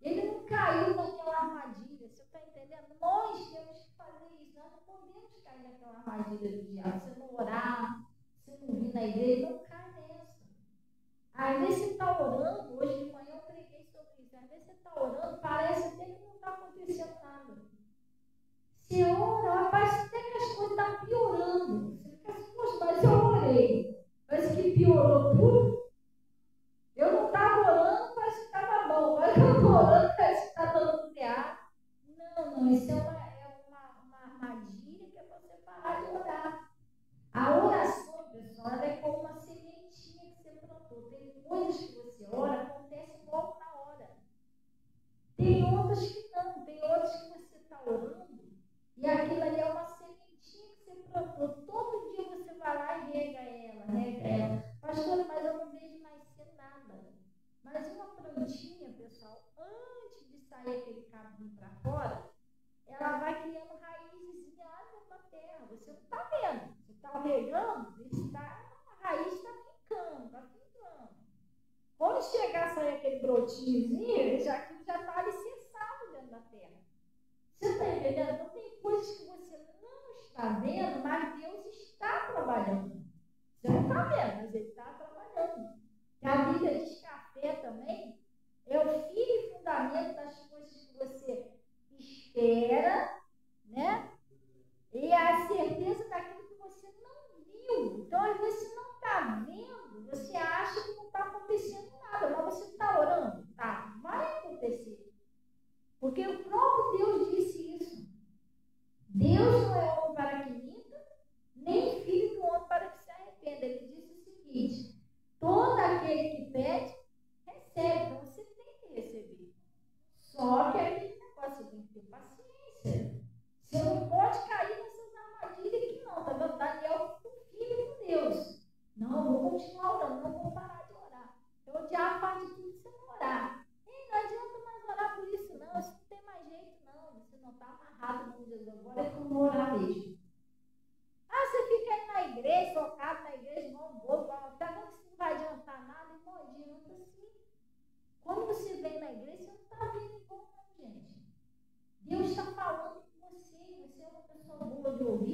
Speaker 1: Ele não caiu naquela armadilha, você está entendendo? Nós temos que fazer isso, nós não podemos cair naquela armadilha do diabo. Você não orar, você não vir na igreja, não cai nessa. Às vezes você está orando, hoje de manhã eu preguei sobre isso, às vezes você está orando, parece até que não está acontecendo nada. Você ora, parece até que as coisas estão piorando. Você fica assim, poxa, mas eu orei, parece que piorou tudo. Eu não estava orando, parece que estava bom, mas eu estou orando, parece que está dando teatro. Não, isso é uma armadilha que é você parar de orar. A oração, pessoal, ela é como uma sementinha que você plantou. Tem coisas que você ora, acontece logo na hora. Tem outras que não, tem outras que você está orando e aquilo ali é uma sementinha que você plantou. Todo dia você vai lá e rega ela. Pastora, mas eu não vejo nascer nada. Mas uma plantinha, pessoal, antes de sair aquele cabinho para fora, ela vai criando raízes lá dentro da terra. Você não está vendo. Você está regando, a raiz está ficando, Quando chegar a sair aquele brotinhozinho, já está alicerçado dentro da terra. Você está entendendo? Então tem coisas que você não está vendo, mas Deus está trabalhando. Você não está vendo, mas Ele está trabalhando. E a Bíblia diz que a fé também é o fim e fundamento das coisas que você espera, né? E a certeza daquilo que você não viu. Então, às vezes, você não está vendo, você acha que não está acontecendo nada, mas você está orando? Tá, vai acontecer. Porque o próprio Deus disse isso. Deus não é homem para que minta, nem filho do homem para que se arrependa. Ele disse o seguinte, todo aquele que pede, recebe. Então, você tem que receber. Só que aquele negócio, você tem que ter paciência. Você não pode cair nessas armadilhas que não, tá vendo? Daniel ficou firme com Deus. Não, eu vou continuar orando, não vou parar de orar. Então o diabo faz de tudo você não orar. E não adianta mais orar por isso, não. Isso não tem mais jeito, não. Você não está amarrado com Deus agora, é que eu vou orar mesmo. Você fica aí na igreja, focado na igreja, irmão, bobo, tá vendo que isso não vai adiantar nada? E não adianta sim. Quando você vem na igreja, você não está vindo em bom, não, gente. Deus está falando com você, você é uma pessoa boa de ouvir.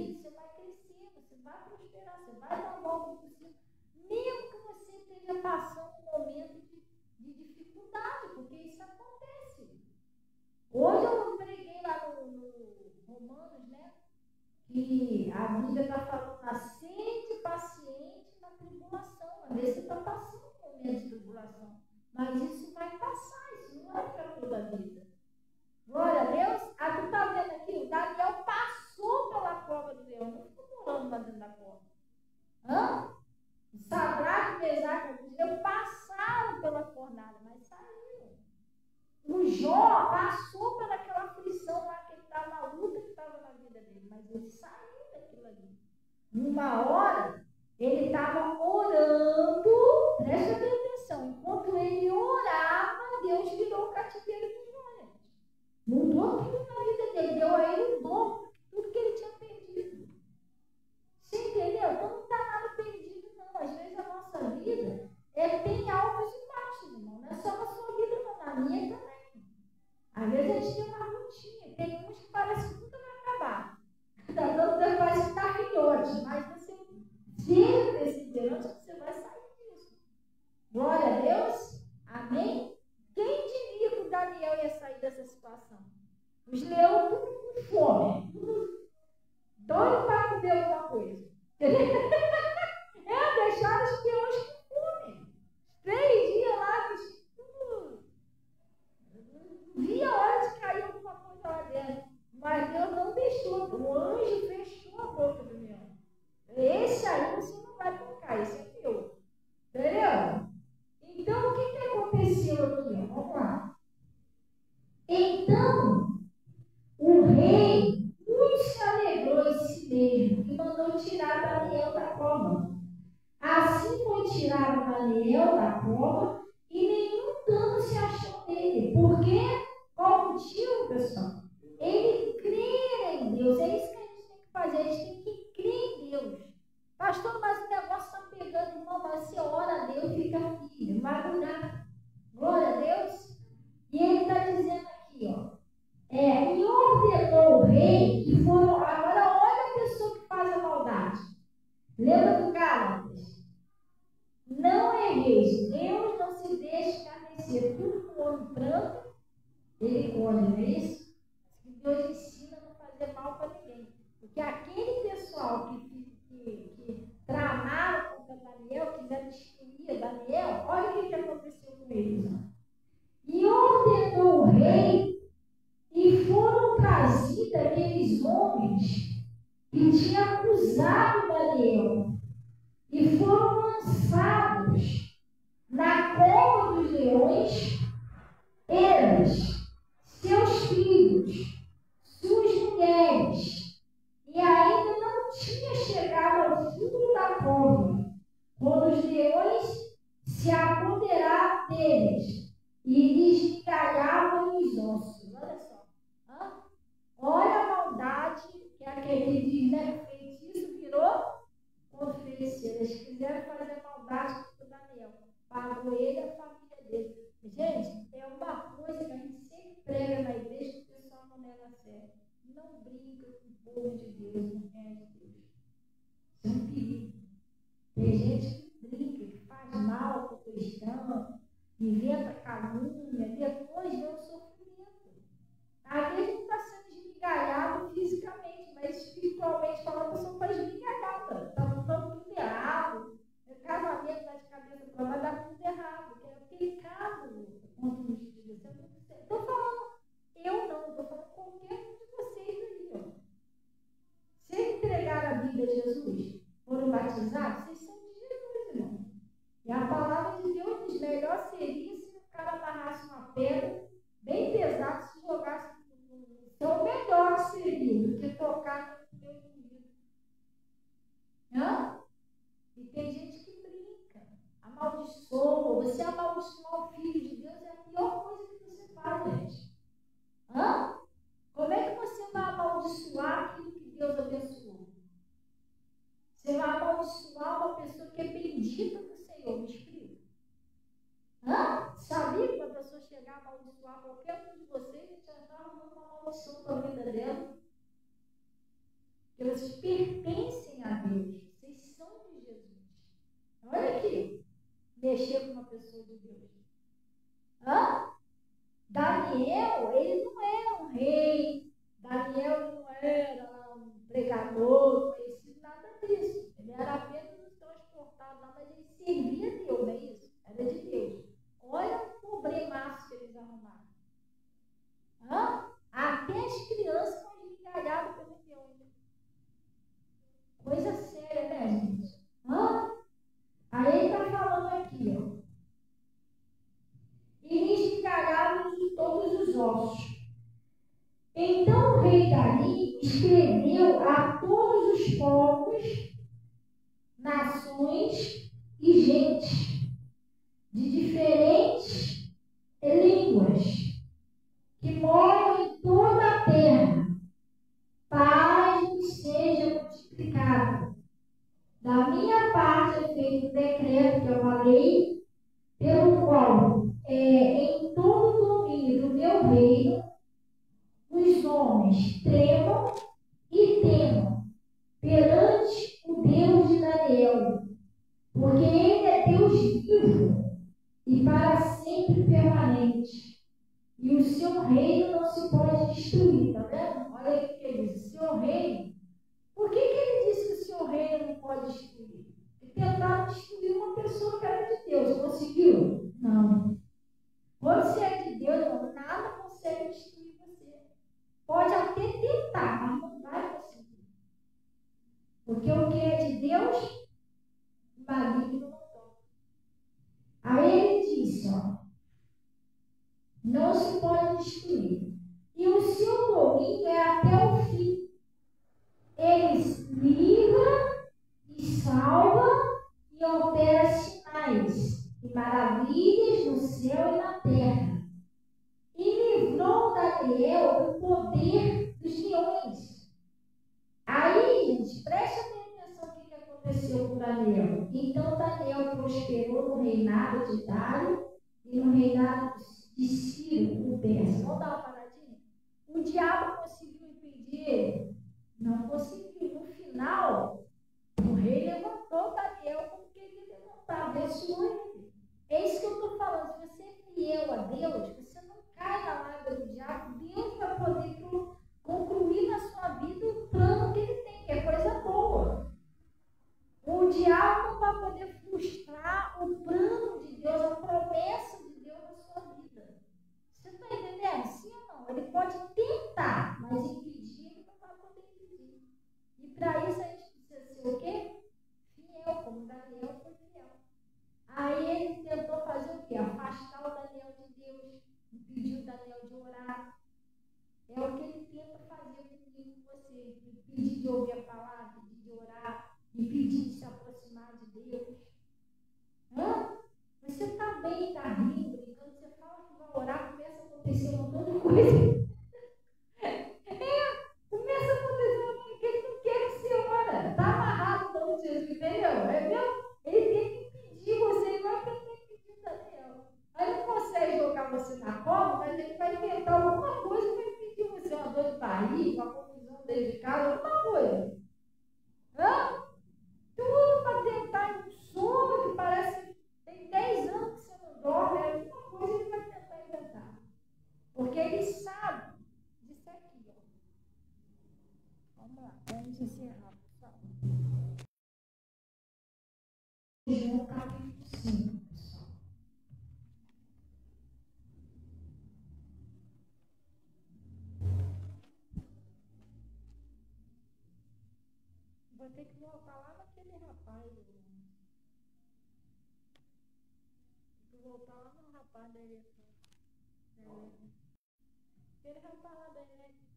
Speaker 1: que a Bíblia está falando sede paciente na tribulação. Às vezes você está passando por um momento de tribulação, mas isso vai passar, isso não é para toda a vida. Glória a Deus. Ah, tu está vendo aqui, o Daniel passou pela cova do leão, não ficou morando lá dentro da cova. Hã? Sadraque, Mesaque e Abednego passaram pela fornalha, mas saíram. O Jó passou pelaquela aflição lá que ele estava, na luta que estava na vida dele, mas ele saiu daquilo ali. Numa hora, ele estava orando, presta atenção, enquanto ele orava, Deus virou o cativeiro do Jó. Mudou tudo na vida dele, deu a ele um dom, tudo que ele tinha perdido. Você entendeu? Então não está nada perdido, não. Às vezes a nossa vida tem altos e baixos, irmão. Não é só na sua vida, não, na minha também. Às vezes a gente tem uma rotina, tem uns que parece que nunca vai acabar. Está dando parece que está filhote, mas você seja perseverante que você vai sair disso. Glória a Deus. Amém? Quem diria que o Daniel ia sair dessa situação? Os leões tudo com fome, tudo doido para comer alguma coisa. Deixaram os leões com fome. 3 dias lá, via a hora de cair alguma coisa lá dentro. Mas Deus não deixou. O anjo fechou a boca do leão. Esse aí você não vai tocar, esse é teu. Entendeu? Então, o que aconteceu aqui? Vamos lá. Então, o rei muito se alegrou em si mesmo e mandou tirar Daniel da cova. Assim foi tirado Daniel da cova e nenhum dano se achou nele. Por quê? Qual motivo, pessoal? Ele crê em Deus. É isso que a gente tem que fazer. A gente tem que crer em Deus. Pastor, mas o negócio está pegando, irmão, mas você ora a Deus, fica firme, não vai mudar. Glória a Deus. E ele está dizendo aqui, ó. E ordenou o rei que foram. Agora, olha a pessoa que faz a maldade. Lembra do Gálatas? Não erreis. Deus não se deixa escarnecer. Tudo que o homem planta, ele colhe, não é isso? Deus ensina a não fazer mal para ninguém. Porque aquele pessoal que tramaram contra Daniel, quiseram destruir Daniel, olha o que aconteceu com eles. E ordenou o rei, e foram trazidos aqueles homens que tinham acusado Daniel, e foram lançados na cova dos leões, eles, seus filhos, suas mulheres, e ainda não tinha chegado ao fundo da cova, quando os leões se apoderaram deles e lhes encalhavam os ossos. Olha só. Olha a maldade que aquele diz, né? O feitiço virou oferecer. Eles quiseram fazer maldade com o Daniel. Pagou ele e a família dele. Gente, é uma coisa que a gente sempre prega na igreja que o pessoal não leva a sério. Não brinca com o povo de Deus, não é de Deus. Isso é um perigo. Tem gente que brinca, que faz mal para o cristão, inventa calúnia, depois vê o sofrimento. Às vezes não está sendo esmigalhado fisicamente, mas espiritualmente falando, a pessoa está esmigalhada, está dando tudo errado. O casamento está de cabeça para lá, dá tudo errado, que é pecado contra o justiça. Estou falando, eu não, estou falando qualquer um de vocês aí. Ó. Se entregaram a vida a Jesus, foram batizados, vocês são de Jesus, irmão. E a palavra de Deus diz: melhor seria se o cara amarrasse uma pedra bem pesada, se jogasse no então melhor seria do que tocar no teu inimigo. E tem gente que brinca, amaldiçoa. Você amaldiçoar o filho de Deus é a pior coisa que você faz, gente. Como é que você vai amaldiçoar aquilo que Deus abençoou? Você vai amaldiçoar uma pessoa que é bendita do Senhor, me explica. Sabia que uma pessoa chegar a amaldiçoar qualquer um de vocês, a gente já está arrumando uma maldição para a vida dela? Porque vocês pertencem a Deus, vocês são de Jesus. Olha aqui, mexer com uma pessoa de Deus. Daniel, ele não era um rei, Daniel não era um pregador. as crianças foram esmigalhadas pelo leão. Coisa séria, né, gente? Aí ele está falando aqui, ó. E me esmigalharam de todos os ossos. Então o rei Davi escreveu a todos os povos, nações e gentes de diferentes línguas que moram em toda a terra, paz lhes seja multiplicada. Da minha parte é feito um decreto, que é uma lei, pelo qual, em todo o domínio do meu reino, os homens tremam e temam perante o Deus de Daniel, porque ele é Deus vivo e para sempre permanente. E o seu reino não se pode destruir, tá vendo? Olha aí o que ele diz, o seu reino. Por que ele disse que o seu reino não pode destruir? Porque tentaram destruir uma pessoa que era de Deus. Conseguiu? Não. Quando você é de Deus, nada consegue destruir você. Pode até tentar, mas não vai conseguir. Porque o que é de Deus, maligno não toca. Aí ele disse, ó, não se pode destruir. E o seu domínio é até o fim. Eles livra e salva e opera sinais e maravilhas no céu e na terra. E livrou Daniel do poder dos leões. Aí, gente, preste atenção no que aconteceu com Daniel. Então, Daniel prosperou no reinado de Dário e no reinado de Ciro, o persa. Vamos dar uma paradinha? O diabo conseguiu impedir ele? Não conseguiu. No final, o rei levantou Daniel como queria levantar, abençoou ele. É isso que eu estou falando. Se você é fiel a Deus, você não cai na lábia do diabo. Deus vai poder concluir na sua vida o plano que ele tem, que é coisa boa. O diabo não vai poder frustrar o plano de Deus, a promessa de Deus na sua vida. Você está entendendo? Sim ou não? Ele pode tentar, mas impedir, ele não vai poder impedir. E para isso a gente precisa ser o quê? Fiel, como Daniel foi fiel. Aí ele tentou fazer o quê? Afastar o Daniel de Deus, impediu o Daniel de orar. É o que ele tenta fazer comigo, com você. Impedir de ouvir a palavra, impedir de orar, impedir de se aproximar de Deus. Você está bem, está rindo, e quando você fala que vai orar, começa a acontecer um montão de coisa. Começa a acontecer uma coisa que ele não quer que você ora. Está amarrado no nome de Jesus, entendeu? É mesmo? Ele tem que impedir você, igual que ele tem que impedir o Daniel. Aí ele não consegue jogar você na cova, mas ele vai inventar alguma coisa para impedir você, uma dor de barriga, uma confusão dentro de casa, alguma coisa. Tudo para tentar um sono que parece tem 10 anos que você não dorme, alguma coisa ele vai tentar inventar. Porque ele sabe disso aqui, ó. Vamos lá, vamos encerrar, pessoal. João capítulo 5, pessoal. Vou ter que voltar lá naquele rapaz. Vou voltar lá no rapaz da eleição. Aquele rapaz lá da eleição.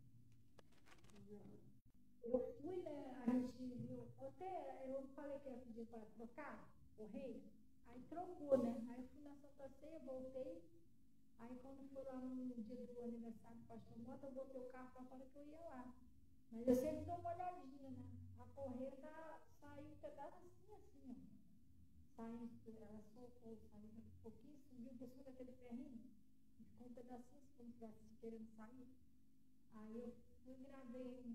Speaker 1: Eu fui, né? A gente viu. Até eu falei que ia pedir para trocar o rei. Aí trocou, né? Aí eu fui na Santa Ceia, voltei. Aí quando foi lá no dia do aniversário do pastor Mota, eu botei o carro para fora que eu ia lá. Mas eu sempre dou uma olhadinha, né? A correta saiu um pedaço assim, ó. Saiu, ela soltou, saiu um pouquinho, subiu por cima daquele ferrinho. Ficou um pedacinho assim, como se estivesse querendo sair. Aí eu fui gravei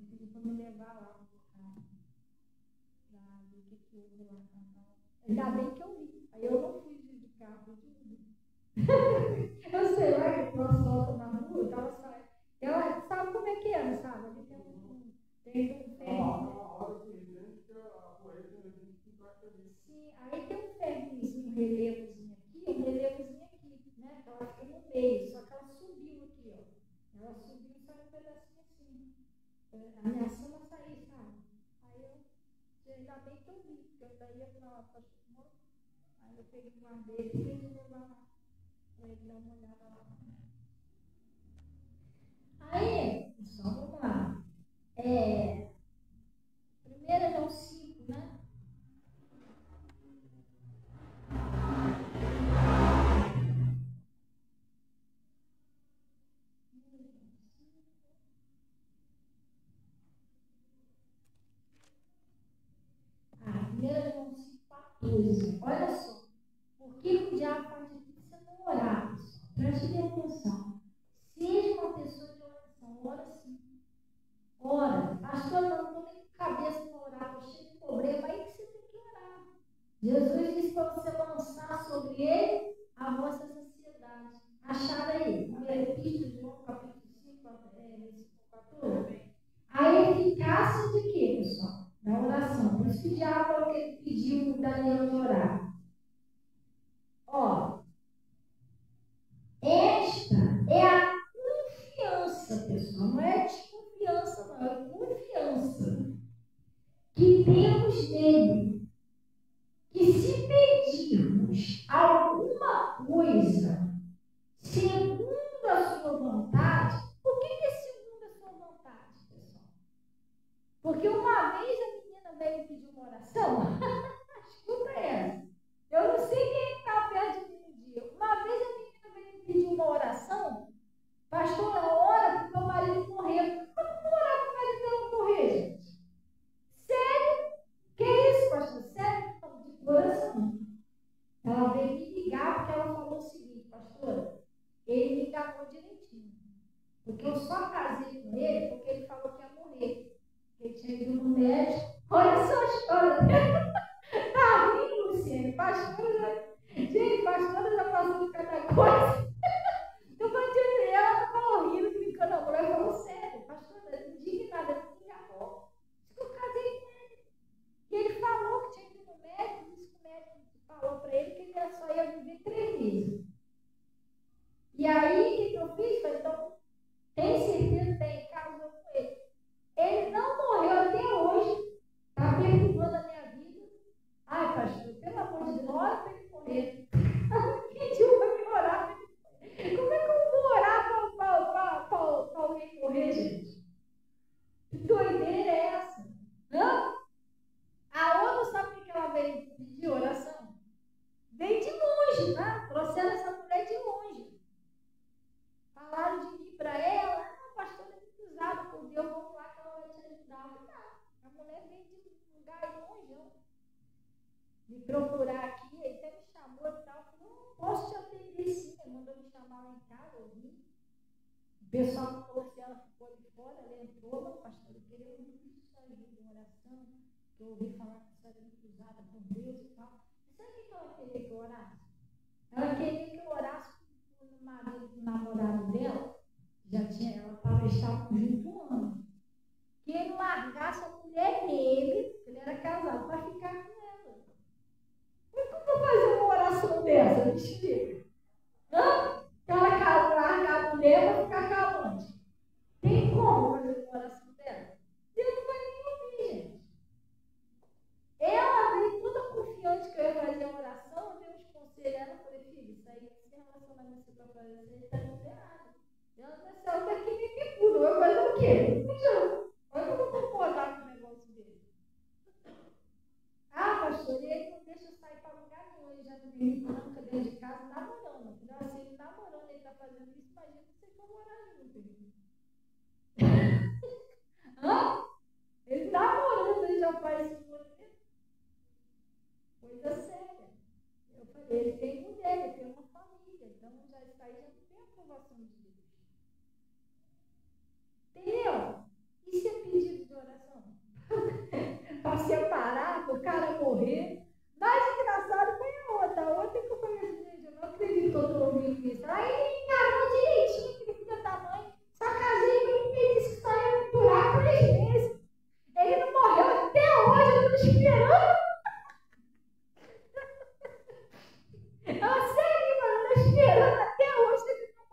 Speaker 1: pedi para me levar lá para ver o que houve lá. Ainda bem que eu vi. Aí eu não fui de carro de Uber. Eu sei lá que nós solta na rua, tava saindo. Ela sabe como é que é, não sabe? Ali tem um Sim, aí tem um ferrinho, um relevozinho aqui, né? Que ela fica no meio, só que ela subiu aqui, ó. Ela subiu e saiu um pedacinho assim. Ameaçando a sair, sabe? Aí eu, ainda bem que eu vi, porque eu daí ia falar, pastor, aí eu peguei uma dele e fui levar lá, para ele dar uma olhada lá. Aí, pessoal, vamos lá. 1 João 5, né? João 5,14. Olha só. Por que o diabo faz difícil você não orar, pessoal? Preste bem atenção. Seja uma pessoa de oração, ora sim. Ora. Pastor, não estou nem com cabeça para orar, estou cheio de problema. Aí que você tem que orar. Jesus disse para você lançar sobre ele a vossa sociedade. Acharam aí? 1 Epístola de João, capítulo 5, versículo 14. A eficácia de quê, pessoal? Da oração. Por isso que o diabo é o que ele pediu o Daniel de orar. Ó, esta é a confiança, pessoal. Não é desconfiança, não. É confiança que temos nele. Que se pedirmos alguma coisa segundo a sua vontade, por que é segundo a sua vontade, pessoal? Porque uma vez a menina veio pedir uma oração, escuta essa. Eu não sei quem está perto de mim um dia. Uma vez a menina veio pedir uma oração, pastor, ora porque meu marido morreu. Como orar para o marido dela morrer, gente? Sério? Que isso, pastor? Sério? De oração. Ela veio me ligar porque ela falou o seguinte, pastor, ele me enganou direitinho. Porque eu só casei com ele porque ele falou que ia morrer. Ele tinha ido no médico. Olha só a história dela. Tá rindo, Luciane. Gente, pastora já passou de cada coisa. Eu vou dizer, ela estava rindo, brincando. A mulher falou sério. Pastora, indignada, ele me enganou. Diz que eu casei com ele. E ele falou que tinha ido no médico. Disse que o médico falou para ele que ele só ia viver 3 meses. E aí, o que eu fiz? Falei, então, tem certeza? Tem, casou com ele. Ele não morreu até hoje. Está perturbando a minha vida. Ai, pastor, pelo amor de Deus, ora para ele morrer. Pediu para me orar para ele morrer. Como é que eu vou orar para alguém morrer, gente? Que doideira é essa? Não? A outra, sabe o que ela veio pedir oração? Veio de longe, tá? Trouxeram essa mulher de longe. Falaram de mim para ela, pastor, é muito usado por Deus, vamos lá que ela vai te ajudar. Não, a mulher veio de um lugar longe, ó. Me procurar aqui, ele até me chamou e tal. Falei, não, posso te atender sim. Ele mandou me chamar lá em casa, eu vim. O pessoal que trouxe ela ficou de fora, ela entrou, mas pastor, eu queria muito que isso ajude em oração, que eu ouvi falar que isso era muito usada por Deus e tal. E sabe o que ela queria que eu orasse? Ela queria que eu orasse com o marido, com o namorado dela, ela estava junto um ano. Que ele largasse a mulher dele, ele era casado, para ficar com ela. Como que eu vou fazer uma oração dessa? Me explica. Que ela largar a mulher para ficar com a amante. Tem como fazer uma oração dessa? Deus não vai nem ouvir, gente. Ela veio toda confiante que eu ia fazer a oração, eu dei uns conselhos a ela, falei, filho, isso aí, esse relacionamento que você está fazendo, você está liberado. Ela disse, eu daqui me picudo, eu vou fazer o quê? Não, olha como eu vou concordar com um negócio dele. Ah, pastor, e ele não deixa eu sair para lugar nenhum, ele já não me tranca dentro de casa, namorando. Então, assim, ele namorando, ele está fazendo isso, imagina que vocês vão morar junto. Ele namorando, ele já faz isso com você. Coisa séria. Eu falei, ele tem mulher, ele tem uma família, então já está aí, já não tem aprovação de Deus. Entendeu? Isso é pedido de oração. Para separar, para o cara morrer. Mais engraçado foi a outra. A outra que eu falei assim, gente, eu não acredito que eu estou ouvindo isso. Aí ele encarou direitinho, aquele filho da mãe. Só casei com ele e disse que só ia me durar 3 meses. Ele não morreu até hoje, eu estou esperando. Eu sei, mas eu estou esperando até hoje ele não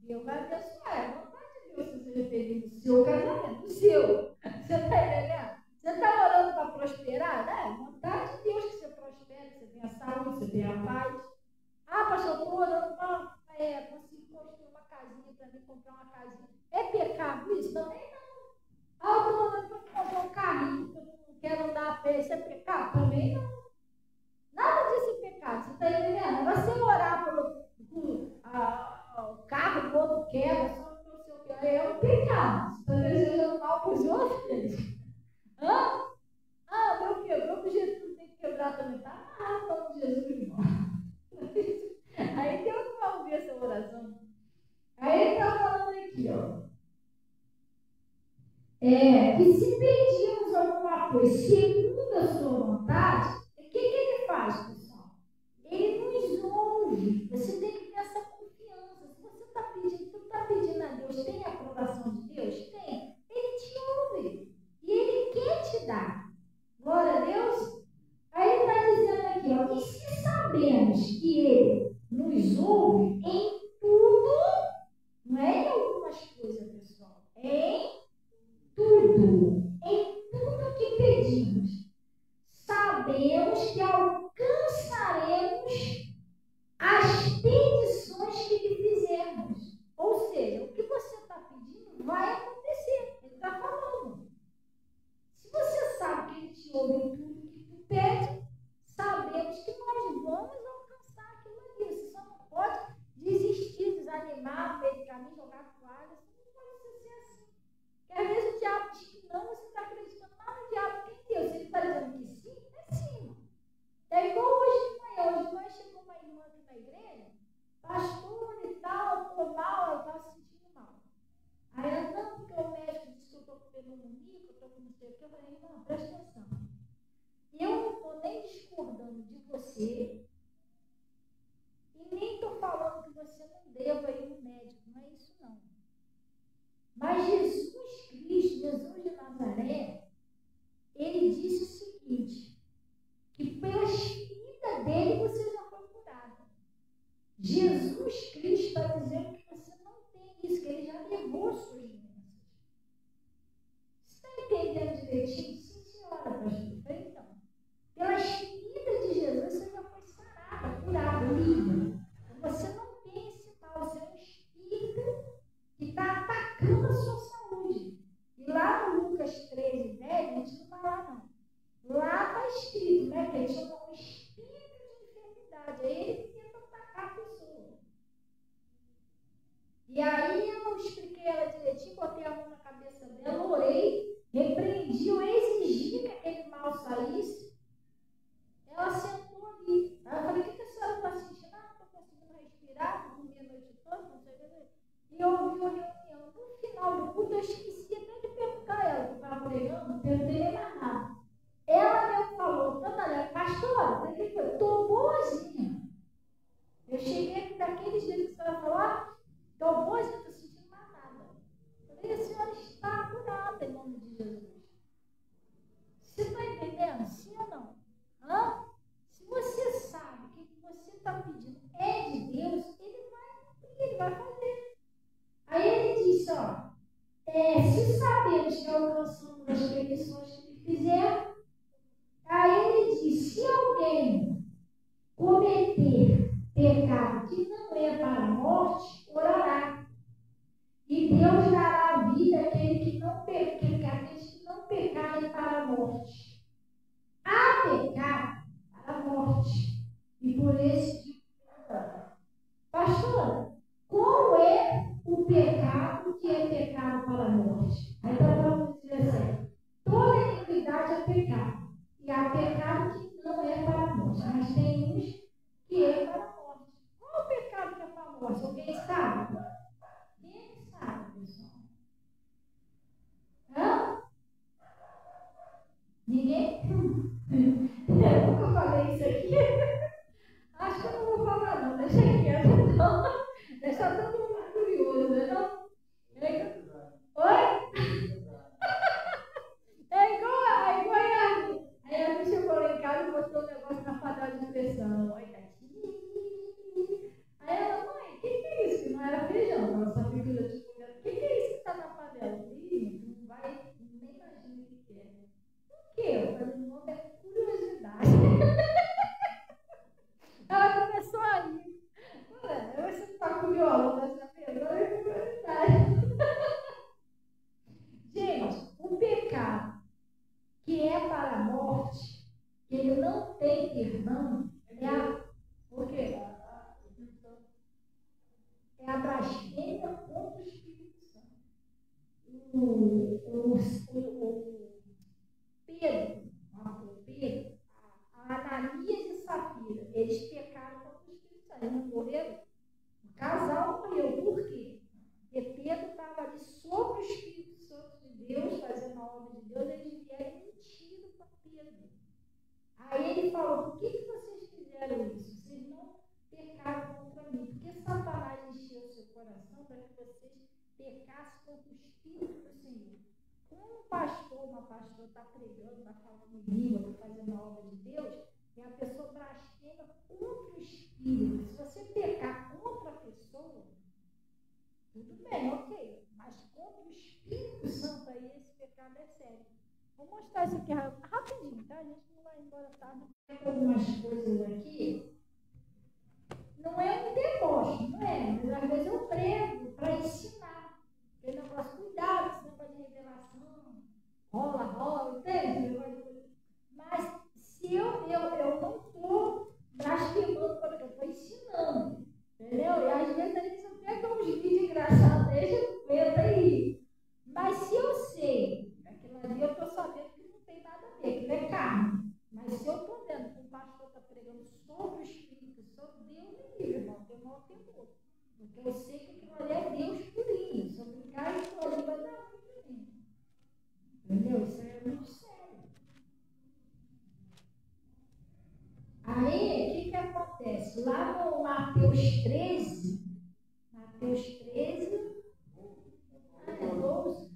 Speaker 1: Deus vai abençoar. É vontade de Deus que você seja feliz no seu casamento, no seu. Você está entendendo? Você está orando para prosperar? É vontade de Deus que você prospere, que você tenha saúde, que você tenha paz. Ah, pastor, eu estou orando para conseguir construir uma casinha para mim, comprar uma casinha. É pecado isso? Também não. Ah, eu estou orando para comprar um carrinho, porque eu não quero andar a pé. Isso é pecado? Também não. Nada disso é pecado. Você está entendendo? Você orar pelo o carro do outro quebra, só que o seu quebra é um pecado. Você está desejando mal para os outros? Hã? Ah, meu quebrou, que Jesus tem que quebrar também. Está amarrado para o Jesus, irmão. Aí Deus não vai ouvir essa oração. Aí ele está falando aqui, ó. Que se pedirmos alguma coisa segundo a sua vontade, o que ele faz, pessoal? Ele nos ouve. Você tem que ter essa confiança. Se você está pedindo, tu está pedindo a Deus, tem a aprovação de Deus? Tem. Ele te ouve. E ele quer te dar. Glória a Deus. Aí ele está dizendo aqui, ó, e se sabemos que ele nos ouve em tudo, não é em algumas coisas, pessoal, em tudo que pedimos, sabemos que alcançaremos as petições que lhe fizermos. Ou seja, o que você está pedindo vai acontecer. Ele está falando. Se você sabe que ele te ouve em tudo que tu pede, sabemos que nós vamos alcançar aquilo ali. Você só não pode desistir, desanimar, meio de caminho, jogar toalha. Você não pode ser assim. Porque às vezes o diabo diz que não, você está acreditando lá no diabo que tem Deus. Se ele está dizendo que sim, é sim. É igual hoje de manhã. Hoje de manhã chegou uma irmã aqui na igreja, pastor e tal, estou mal, ela está se sentindo mal. Aí ela, não, porque o médico disse que eu estou com pneumonia, que eu estou com não sei o que. Eu falei, não, presta atenção. Eu não estou nem discordando de você e nem estou falando que você não deva ir no médico. Não é isso, não. Mas Jesus Cristo, Jesus de Nazaré, ele disse o seguinte, que pelas feridas dele você já foi curado. Jesus Cristo está dizendo que você não tem isso, que ele já levou suas doenças. Você está entendendo direitinho? Sim, senhora, pastor. Então, pelas feridas de Jesus você já foi sarada, curada, livre. Você não tem esse mal, você é um espírito que está atacando a sua saúde. E lá no Lucas 13:10, a gente não vai lá não. Lá está escrito, né, que ele chama um espírito de enfermidade. Aí ele tenta atacar a pessoa. E aí eu expliquei ela direitinho, botei a mão na cabeça dela, orei, repreendi, eu exigi que aquele mal saísse. Ela sentou ali. Aí eu falei, o que a senhora está sentindo? Ah, não estou conseguindo respirar, dormi a noite toda, não sei o que. E eu ouvi a reunião. No final do culto, eu esqueci até de perguntar a ela, que estava pregando, não perguntei mais nada. Ela mesmo falou, Natália, pastora, o que foi? Estou boazinha. Eu cheguei daqueles dias que a senhora falou, estou boazinha, não estou sentindo mais nada. Eu falei, a senhora está curada em nome de Jesus. Você está entendendo? Sim ou não? Hã? Se você sabe que o que você está pedindo é de Deus, ele vai cumprir, ele vai fazer. Aí ele disse, ó, se sabemos que alcançamos as petições que lhe fizeram, aí ele diz, se alguém cometer pecado que não é para a morte, orará. E Deus dará a vida àqueles que não pecarem para a morte. Há pecado para a morte. E por esse tipo de pecado. Pastor, qual é o pecado que é pecado para a morte? Aí então vamos dizer assim, toda iniquidade é pecado. E há pecado que não é para a morte, mas tem uns que é para a morte. Qual é o pecado que é para a morte? Alguém sabe? Quem sabe, pessoal? Hã? Ninguém? Eu nunca falei isso aqui. Acho que eu não vou falar não, deixa quieto então. Deixa todo mundo curioso, né? Não? Oi? É igual a minha. Aí a gente chegou lá em casa e mostrou um negócio na panela de pressão. Aí ela, mãe, o que é isso? Que não era feijão, ela só é a blasfêmia contra o Espírito Santo. O Pedro, a Ananias e Safira, eles pecaram contra o Espírito Santo, eles não morreram. O casal morreu, por quê? Porque Pedro estava ali sobre o Espírito Santo de Deus, fazendo a obra de Deus, eles vieram e mentiram para Pedro. Aí ele falou, por que vocês fizeram isso? Vocês não pecaram contra mim. Porque Satanás encheu o seu coração para que vocês pecassem contra o Espírito do Senhor. Como um pastor, uma pastora está pregando, está falando em língua, está fazendo a obra de Deus, e a pessoa blasfema contra o Espírito. Se você pecar contra a pessoa, tudo bem, ok. Mas contra o Espírito Santo aí, esse pecado é sério. Vou mostrar isso aqui rapidinho, tá? A gente não vai embora tarde. Tem algumas coisas aqui. Não é um deboche, não é? Mas às vezes eu prego para ensinar. Tem negócio, cuidado, esse negócio de revelação. Rola, entende? Mas se eu não estou blasfemando, eu estou ensinando. Entendeu? E às vezes a gente só pega uns vídeos engraçados, deixa eu ver aí. Mas se eu sei, aquilo ali eu estou sabendo que não tem nada a ver, aquilo é carne. Mas se eu estou vendo que o pastor está pregando sobre o Espírito Santo, Deus me livre, irmão, tem maior temor. Porque eu sei que aquilo ali é Deus purinho. Se eu brincar, aquilo ali vai dar ruim para mim. Entendeu? Isso é muito sério. Aí, o que acontece? Lá no Mateus 13, é 12.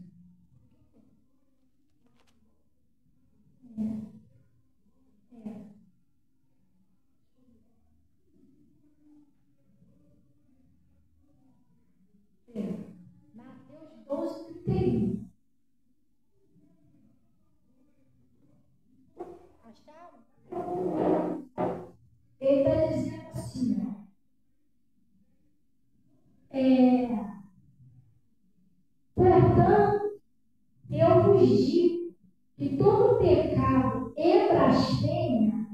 Speaker 1: Mateus 12, 31. Acharam? Ele está dizendo assim, ó. Portanto, eu vos digo que todo pecado e blasfêmia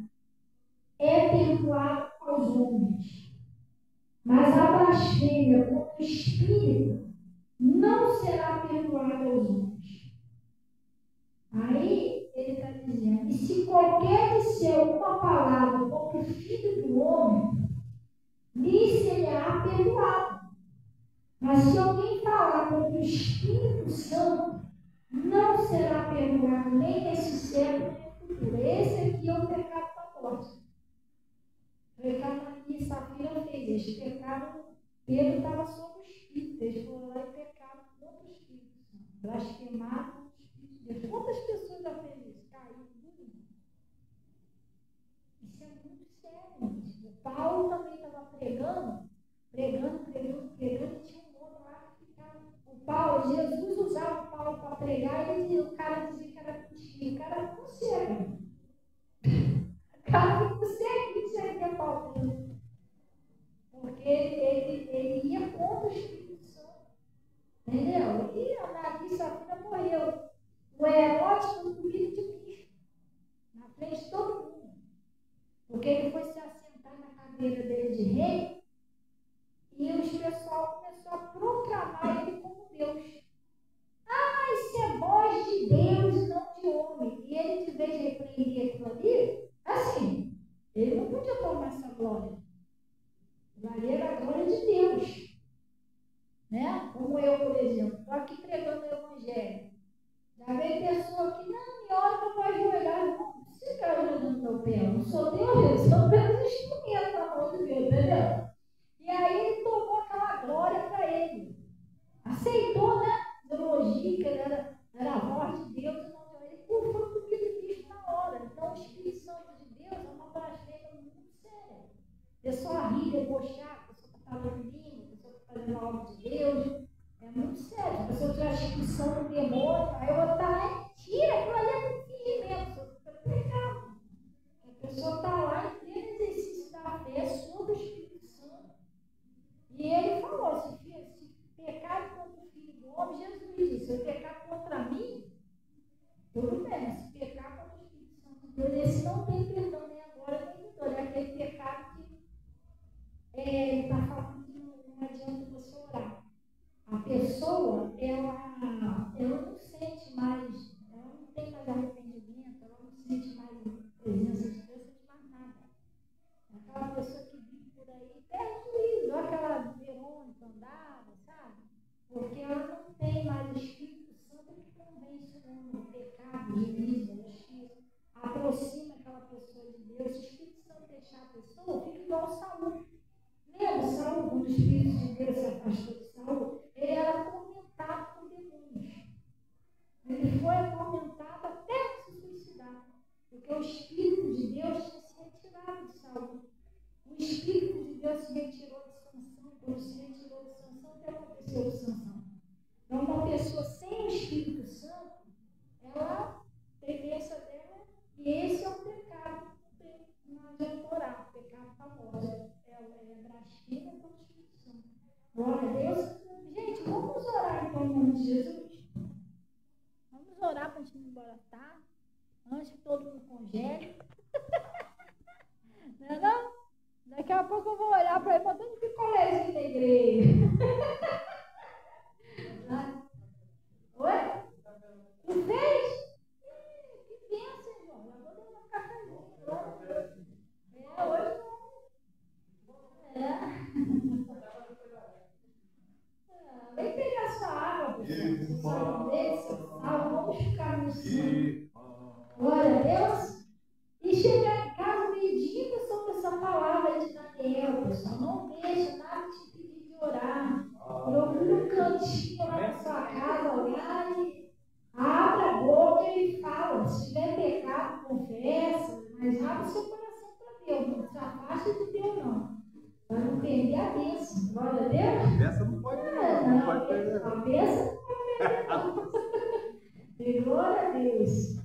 Speaker 1: é perdoado aos homens, mas a blasfêmia contra o Espírito não será perdoada aos homens. Aí ele está dizendo, e se qualquer disser alguma palavra contra o Filho do Homem, lhe será perdoado. Mas se alguém falar contra o Espírito Santo, não será perdoado nem nesse século, nem no futuro. Esse aqui é o pecado da morte. O pecado que Safira fez. Eles pecaram, Pedro estava sob o Espírito. Eles foram lá e pecaram contra o Espírito Santo. Blasfemaram contra o Espírito de Deus. Quantas pessoas já fez isso? Caiu tudo. Isso é muito sério. O Paulo também estava pregando, e tinha um homem lá que ficava. O Paulo, Jesus usava o Paulo para pregar e o cara dizia que era mentira. O cara não consegue. O cara não consegue dizer que é Paulo. Porque ele ia contra o Espírito Santo. Entendeu? E a Ananias e Safira morreu. O Herodes foi comido de bicho. Na frente de todo mundo. Porque ele foi se assentar na cadeira dele de rei e o pessoal começou a proclamar ele como Deus. Ah, isso é voz de Deus e não de homem. E ele, de vez de repreender aquilo ali, assim, ele não podia tomar essa glória. Ali era a glória de Deus. Né? Como eu, por exemplo, estou aqui pregando o Evangelho. Já vem pessoa que não me olha, não vai ajoelhar, não fica olhando no meu pé. Eu não sou Deus, eu sou apenas instrumento na mão de Deus, entendeu? E aí ele tomou aquela glória para ele. Aceitou, né? Teologia, que era a voz de Deus, e não ele foi comido de bicho na hora. Então o Espírito Santo de Deus é uma blasfêmia muito séria. A pessoa ri, debochar, a pessoa está falando língua, a pessoa está fazendo a obra de Deus. É muito sério. A pessoa tiver a instituição do demônio, aí eu vou estar lá e tira, aquilo ali é muito fingimento, fica pecado. A pessoa está lá em pleno exercício da fé sobre o Espírito Santo. E ele falou, se pecar contra o Filho do Homem, Jesus disse, se eu pecar contra mim, tudo bem, mas se pecar contra o Espírito Santo de Deus, esse não tem perdão nem agora, nem depois. É aquele pecado que ele está falando que não adianta você andava, sabe? Porque ela não tem mais o Espírito Santo que convence o homem do pecado, do juízo, da justiça, aproxima aquela pessoa de Deus. Se o Espírito Santo deixar a pessoa, fica igual Saul. Lembra Saul, quando o Espírito de Deus se afastou de Saul? Ele era atormentado por demônios. Ele foi atormentado até se suicidar, porque o Espírito de Deus tinha se retirado de Saul. O Espírito de Deus se retirou de Sansão. Quando se retirou de Sansão, o que aconteceu com Sansão? Então, uma pessoa sem o Espírito Santo, ela, a tendência dela, e esse é o pecado. Não adianta orar, o pecado famoso. É blasfêmia contra o Espírito Santo. Glória a Deus. Gente, vamos orar então em nome de Jesus. Vamos orar para a gente ir embora, tá? Antes que todo mundo congele. Não é não? Daqui a pouco eu vou olhar para ele botando picolézinho da igreja. Oi? Tu fez? Que bênção, irmão. Já vou dar um cafezinho. Hoje não. Vem pegar sua água, pessoal. Vamos ficar no céu. Glória a Deus. E chegar em casa medita sobre essa palavra de Daniel, pessoal. Não deixa nada te pedir de orar. Procura um cantinho lá na sua casa, olhar e abre a boca e fala. Se tiver pecado, confessa, mas abre o seu coração para Deus. Não se afaste de Deus, não. Para não perder a bênção. Glória a Deus.
Speaker 2: A bênção não pode perder. Não pode perder.
Speaker 1: A bênção não pode perder. Glória a Deus.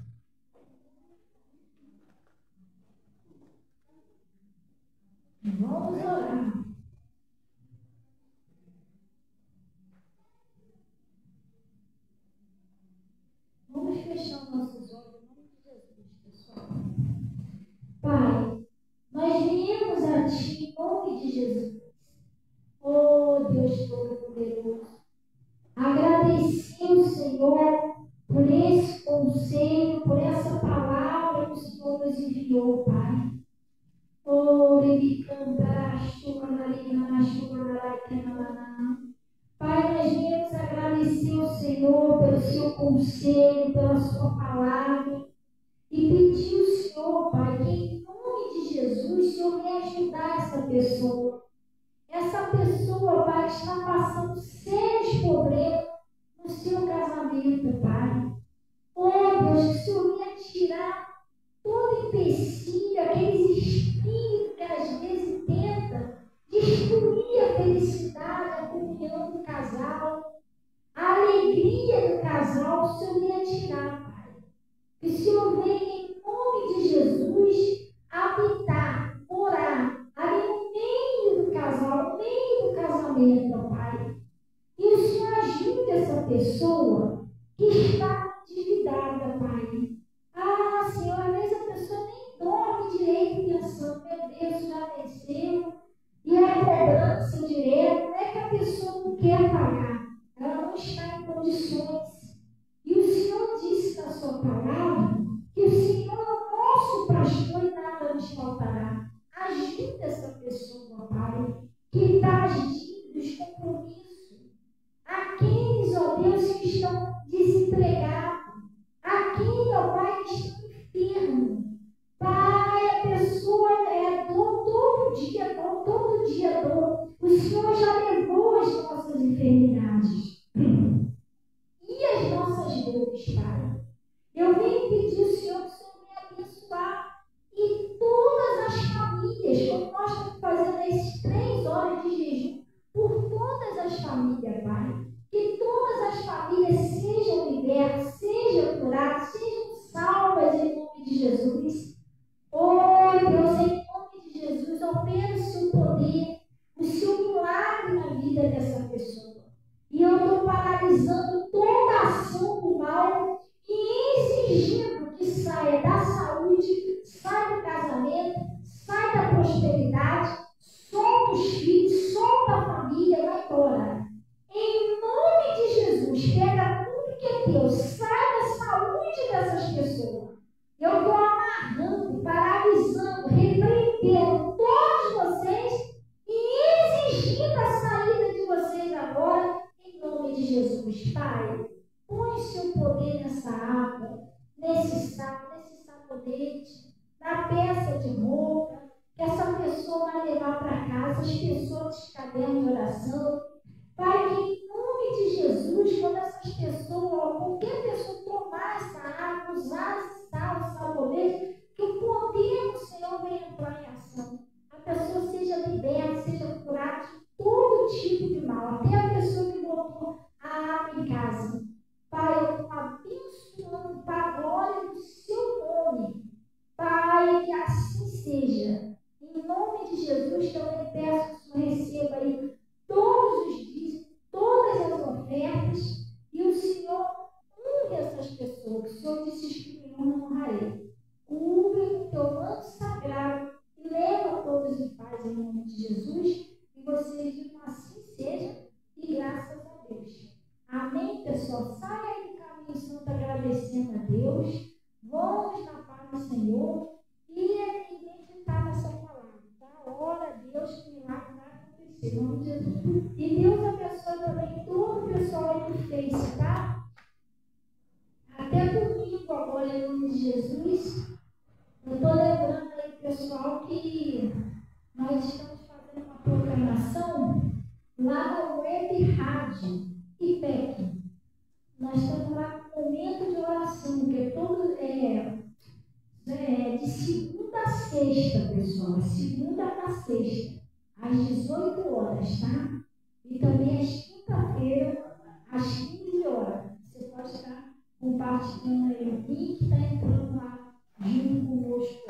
Speaker 1: Vamos orar. Vamos fechar nossos olhos em nome de Jesus, pessoal. Pai, nós viemos a Ti em nome de Jesus. Oh, Deus Todo-Poderoso. Agradecer o Senhor por esse conselho, por essa palavra que o Senhor nos enviou, Pai. Oh, Pai, nós viemos agradecer ao Senhor pelo seu conselho, pela sua palavra e pedir ao Senhor, Pai, que em nome de Jesus, o Senhor venha ajudar essa pessoa. Essa pessoa, Pai, está passando sérios problemas no seu casamento, Pai. Oh, Deus, que o Senhor venha tirar todo empecilho, aqueles espíritos que às vezes tenta destruir a felicidade, a comunhão do casal, a alegria do casal, o Senhor venha tirar, Pai. Que o Senhor venha em nome de Jesus habitar, morar ali no meio do casal, no meio do casamento, Pai. E o Senhor ajude essa pessoa que está endividada, Pai. Ah, Senhor, às vezes a pessoa nem dorme direito pensando, meu Deus, já venceu, e a cobrança direta, não é que a pessoa não quer pagar, ela não está em condições. E o Senhor disse na sua palavra que o Senhor é o nosso pastor e nada nos faltará. Ajuda essa pessoa, Pai, que está agindo os compromissos. Aqueles, ó Deus, que estão desempregados. Aquele, ó Pai, que está enfermo. Pai, a pessoa é dor todo dia, dor todo dia, dor. O Senhor já levou as nossas enfermidades. E as nossas dores, Pai. Eu venho pedir ao Senhor que o Senhor venha abençoar. E todas as famílias, como nós estamos fazendo esses 3 horas de jejum, por todas as famílias, Pai. Que todas as famílias sejam libertas, sejam curadas, sejam salvas em nome de Jesus. Oh, Deus, em nome de Jesus, opera o seu poder, o seu milagre na vida dessa pessoa. E eu estou paralisando toda a ação do mal e exigindo que saia da saúde, saia do casamento, saia da prosperidade, solta os filhos, solta a família, vai embora. Em nome de Jesus, pega tudo que é teu, sai da saúde dessas pessoas. Eu estou amarrando, paralisando, repreendendo todos vocês e exigindo a saída de vocês Pai, põe seu poder nessa água, nesse sabonete, na peça de roupa, que essa pessoa vai levar para casa, as pessoas de caderno de oração. Pai, que em nome de Jesus, quando essas pessoas, qualquer pessoa tomar essa água, usar esse sabonete, que o poder do Senhor venha entrar em ação. A pessoa seja liberta, seja curada de todo tipo de mal, até a pessoa que botou a água em casa. Pai, eu estou abençoando para a glória do seu nome. Pai, que assim seja. Em nome de Jesus, também peço que o Senhor receba aí todos os dias, todas as ofertas, e o Senhor honre essas pessoas. O Senhor disse que eu não honrarei. Cubra com teu manto sagrado e leva todos em paz em nome de Jesus. E vocês digam assim seja, e graças a Deus. Amém, pessoal? Saia aí do caminho santo agradecendo a Deus. Vamos na paz do Senhor e meditar nessa palavra. Tá? Ora a Deus que o milagre vai acontecer. Em nome de Jesus. E Deus abençoe também todo o pessoal aí do Face, tá? Até domingo agora, em nome de Jesus. Eu estou lembrando aí, pessoal, que nós estamos fazendo uma programação lá na Web Rádio IPEC. Nós estamos lá com um momento de oração, que é todo de segunda a sexta, pessoal. Segunda a sexta, às 18 horas, tá? E também às quinta-feira, às 15 horas. Você pode estar compartilhando aí o link que está entrando lá junto conosco.